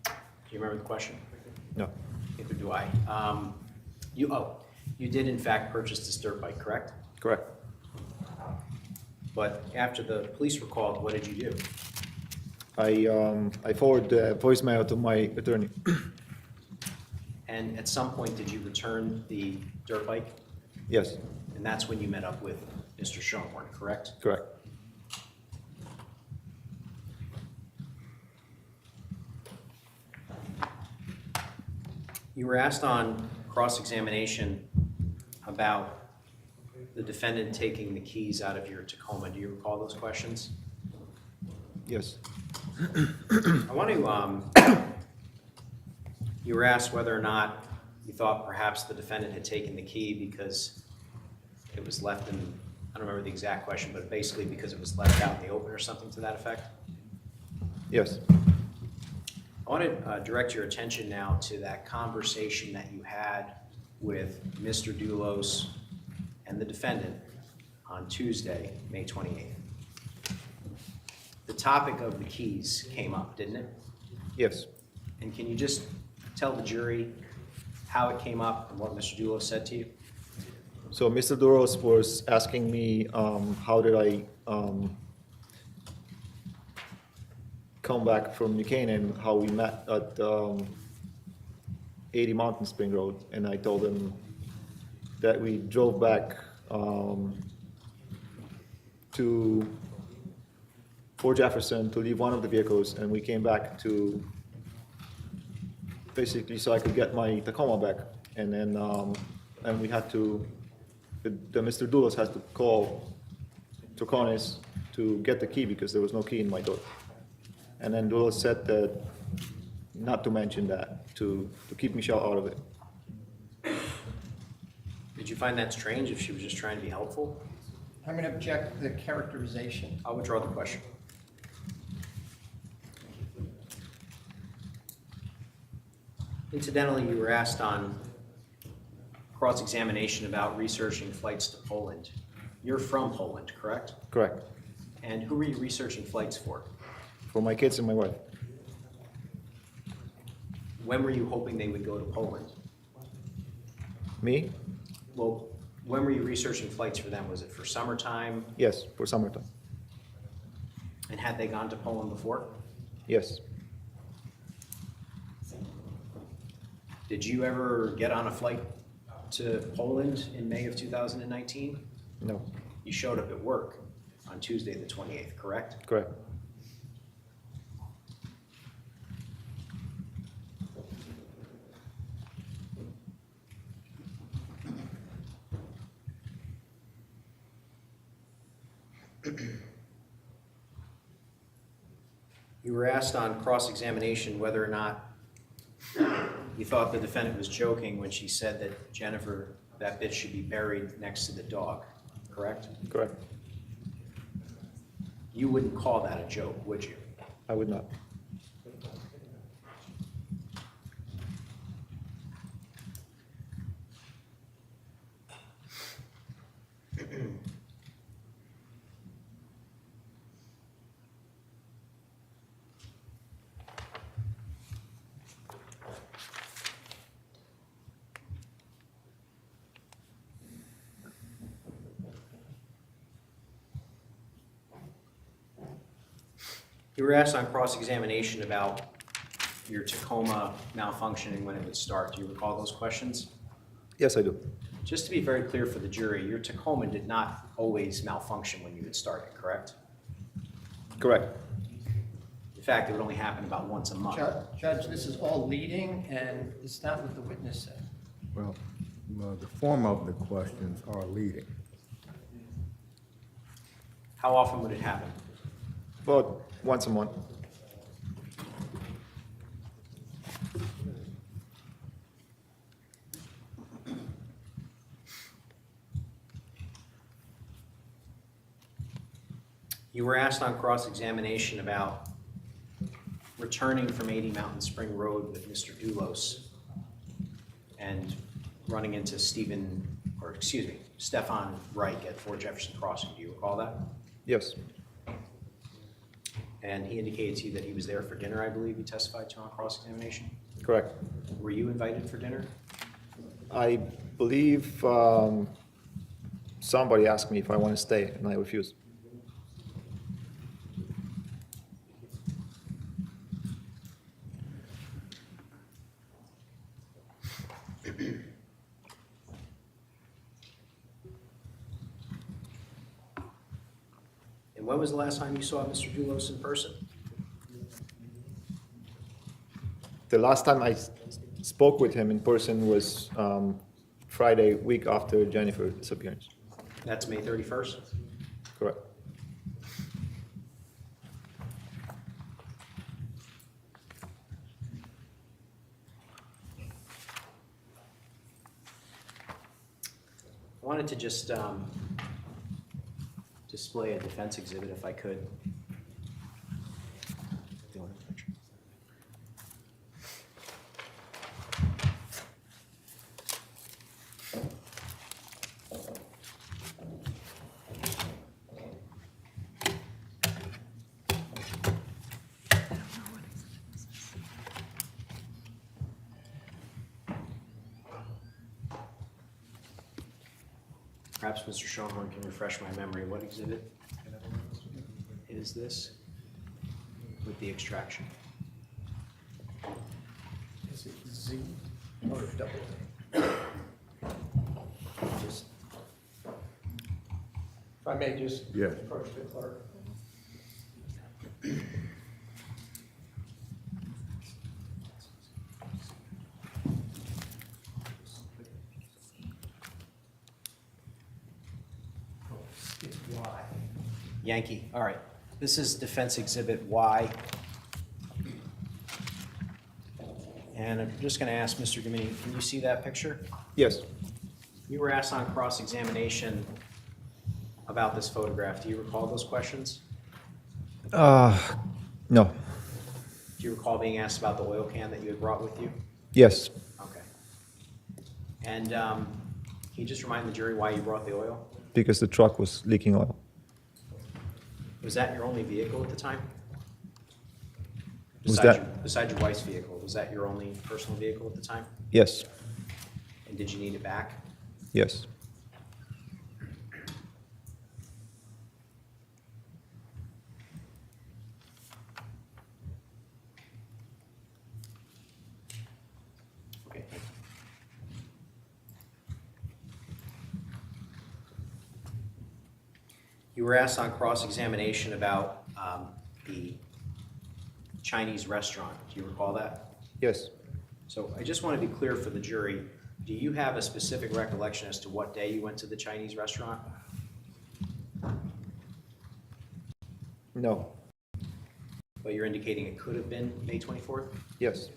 Do you remember the question? No. Neither do I. You did, in fact, purchase this dirt bike, correct? Correct. But after the police were called, what did you do? I forwarded the voicemail to my attorney. And at some point, did you return the dirt bike? Yes, And that's when you met up with Mr. Schoenhorn, correct? correct. You were asked on cross-examination about the defendant taking the keys out of your Tacoma. Do you recall those questions? Yes, I want to, you were asked whether or not you thought perhaps the defendant had taken the key because it was left in, I don't remember the exact question, but basically because it was left out in the open or something to that effect. yes, I want to direct your attention now to that conversation that you had with Mr. Dulos and the defendant on Tuesday, May 28th. The topic of the keys came up, didn't it? yes. And can you just tell the jury how it came up and what Mr. Dulos said to you? So Mr. Duros was asking me, how did I come back from New Canaan, how we met at 80 Mountain Spring Road, and I told him that we drove back to Fort Jefferson to leave one of the vehicles, and we came back to basically so I could get my Tacoma back, and then and we had to, the Mr. Dulos has to call Troconis to get the key because there was no key in my door. And then Dulos said that not to mention that, to keep Michelle out of it. Did you find that strange if she was just trying to be helpful? I'm going to object to the characterization. I'll withdraw the question. Incidentally, you were asked on cross-examination about researching flights to Poland. You're from Poland, correct? Correct. And who were you researching flights for? For my kids and my wife. When were you hoping they would go to Poland? Me? Well, when were you researching flights for them? Was it for summertime? Yes, for summertime. And had they gone to Poland before? Yes. Did you ever get on a flight to Poland in May of 2019? No. You showed up at work on Tuesday the 28th, correct? Correct. You were asked on cross-examination whether or not you thought the defendant was joking when she said that Jennifer, that bitch should be buried next to the dog, correct? Correct. You wouldn't call that a joke, would you? I would not. You were asked on cross-examination about your Tacoma malfunctioning when it would start. Do you recall those questions? Yes, I do. Just to be very clear for the jury, your Tacoma did not always malfunction when you had started, correct? Correct. In fact, it would only happen about once a month. Judge, this is all leading, and it's not what the witness said. Well, the form of the questions are leading. How often would it happen? About once a month. You were asked on cross-examination about returning from 80 Mountain Spring Road with Mr. Dulos and running into Stefan Reich at Fort Jefferson Crossing. Do you recall that? Yes. And he indicated to you that he was there for dinner, I believe you testified to on cross-examination. Correct. Were you invited for dinner? I believe somebody asked me if I want to stay, and I refused. when was the last time you saw Mr. Dulos in person? The last time I spoke with him in person was Friday, week after Jennifer's disappearance. That's May 31st? Correct. I wanted to just display a defense exhibit if I could. Perhaps Mr. Schoenhorn can refresh my memory. What exhibit is this with the extraction? Is it Z or double? Just, if I may just Yes. approach the clerk. It's Y. Yankee, all right. This is Defense Exhibit Y. And I'm just going to ask Mr. Domini, can you see that picture? Yes. You were asked on cross-examination about this photograph. Do you recall those questions? No. Do you recall being asked about the oil can that you had brought with you? Yes. Okay. And can you just remind the jury why you brought the oil? Because the truck was leaking oil. Was that your only vehicle at the time? Was Besides that- besides your wife's vehicle, was that your only personal vehicle at the time? Yes. And did you need it back? Yes. Okay. You were asked on cross-examination about the Chinese restaurant. Do you recall that? Yes. So I just want to be clear for the jury. Do you have a specific recollection as to what day you went to the Chinese restaurant? No. But you're indicating it could have been May 24th? Yes.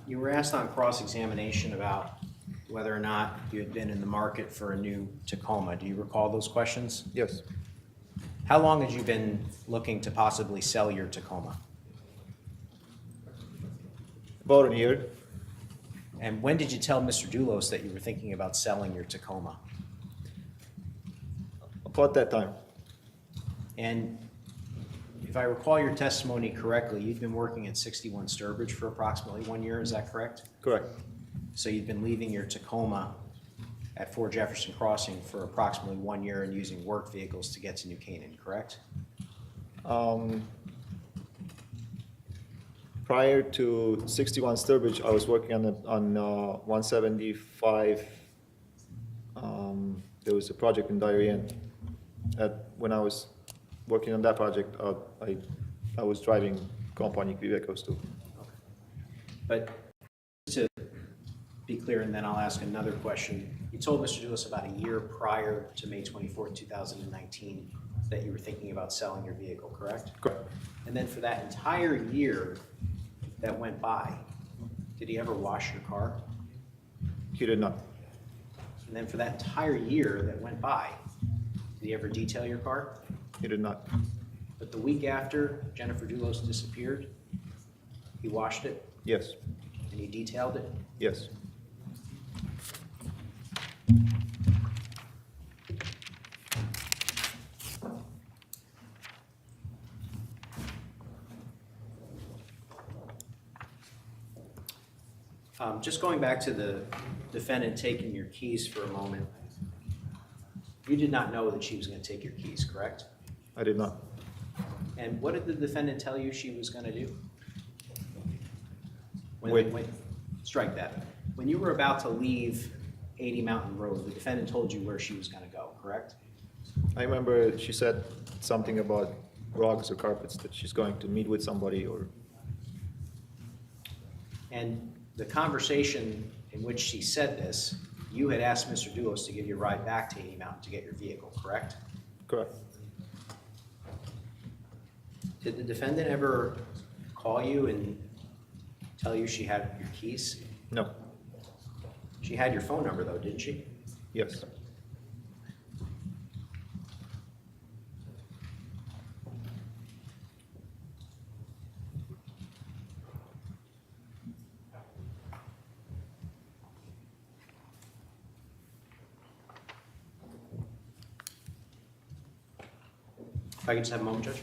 You were asked on cross-examination about whether or not you had been in the market for a new Tacoma. Do you recall those questions? Yes. How long had you been looking to possibly sell your Tacoma? About a year. And when did you tell Mr. Dulos that you were thinking about selling your Tacoma? About that time. And if I recall your testimony correctly, you'd been working at 61 Sturbridge for approximately 1 year, is that correct? Correct. So you'd been leaving your Tacoma at 4 Jefferson Crossing for approximately 1 year and using work vehicles to get to New Canaan, correct? Prior to 61 Sturbridge, I was working on 175. There was a project in Darien. When I was working on that project, I was driving company vehicles too. But to be clear, and then I'll ask another question. You told Mr. Dulos about a year prior to May 24th, 2019, that you were thinking about selling your vehicle, correct? Correct. And then for that entire year that went by, did he ever wash your car? He did not. And then for that entire year that went by, did he ever detail your car? He did not. But the week after Jennifer Dulos disappeared, he washed it Yes. and he detailed it? Yes. Just going back to the defendant taking your keys for a moment, you did not know that she was going to take your keys, correct? I did not. And what did the defendant tell you she was going to do? Wait. Strike that. When you were about to leave 80 Mountain Road, the defendant told you where she was going to go, correct? I remember she said something about rugs or carpets, that she's going to meet with somebody or, And the conversation in which she said this, you had asked Mr. Dulos to give you a ride back to 80 Mountain to get your vehicle, correct? correct. Did the defendant ever call you and tell you she had your keys? No, She had your phone number though, didn't she? yes. If I could just have a moment, Judge?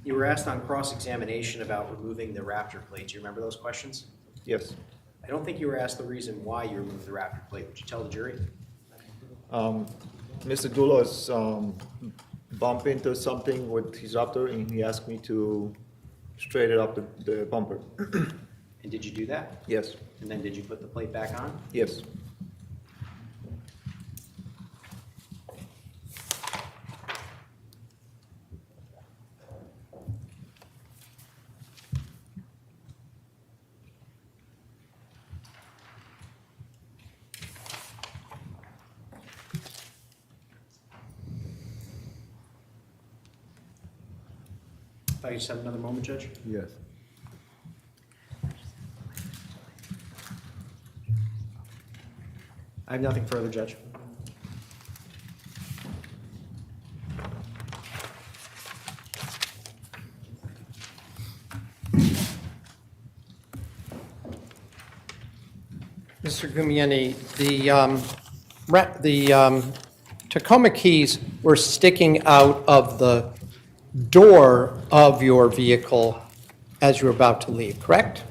You were asked on cross-examination about removing the Raptor plate. Do you remember those questions? Yes. I don't think you were asked the reason why you removed the Raptor plate. Would you tell the jury? Mr. Dulos bumped into something with his Raptor and he asked me to straighten up the bumper. And did you do that? Yes, And then did you put the plate back on? yes. If I could just have another moment, Judge? Yes. I have nothing further, Judge. Mr. Gumieni, the Tacoma keys were sticking out of the door of your vehicle as you were about to leave, correct?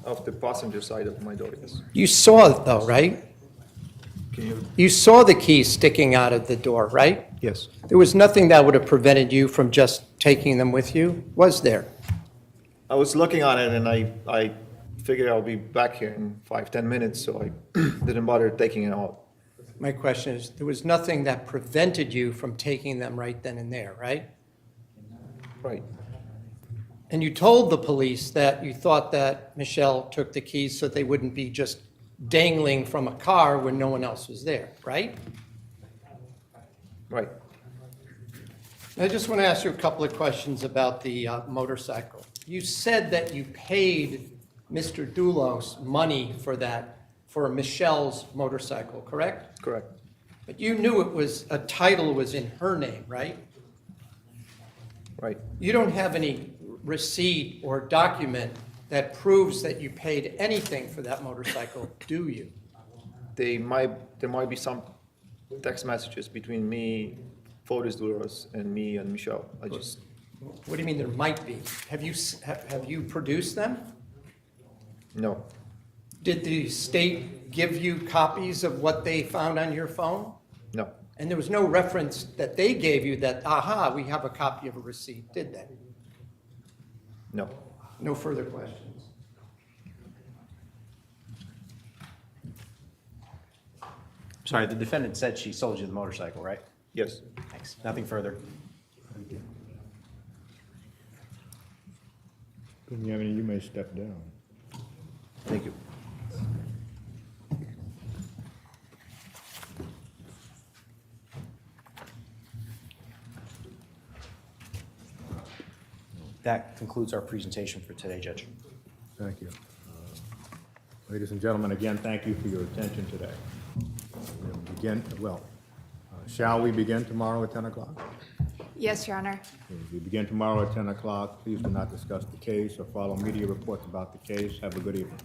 Of the passenger side of my door, yes. You saw it though, right? Can you? You saw the keys sticking out of the door, right? Yes. There was nothing that would have prevented you from just taking them with you, was there? I was looking on it and I figured I'll be back here in 5-10 minutes, so I didn't bother taking it out. My question is, there was nothing that prevented you from taking them right then and there, right? Right. And you told the police that you thought that Michelle took the keys so they wouldn't be just dangling from a car when no one else was there, right? Right. I just want to ask you a couple of questions about the motorcycle. You said that you paid Mr. Dulos money for Michelle's motorcycle, correct? Correct. But you knew a title was in her name, right? Right. You don't have any receipt or document that proves that you paid anything for that motorcycle, do you? There might be some text messages between me, Fotis Duros, and me and Michelle. I just, What do you mean there might be? Have you produced them? no, Did the state give you copies of what they found on your phone? no, And there was no reference that they gave you that, aha, we have a copy of a receipt, did they? no. No further questions. Sorry, the defendant said she sold you the motorcycle, right? Yes. Thanks. Nothing further. Guglielmi, you may step down. Thank you. That concludes our presentation for today, Judge. Thank you. Ladies and gentlemen, again, thank you for your attention today. Shall we begin tomorrow at 10 o'clock? Yes, Your Honor. If we begin tomorrow at 10 o'clock, please do not discuss the case or follow media reports about the case. Have a good evening.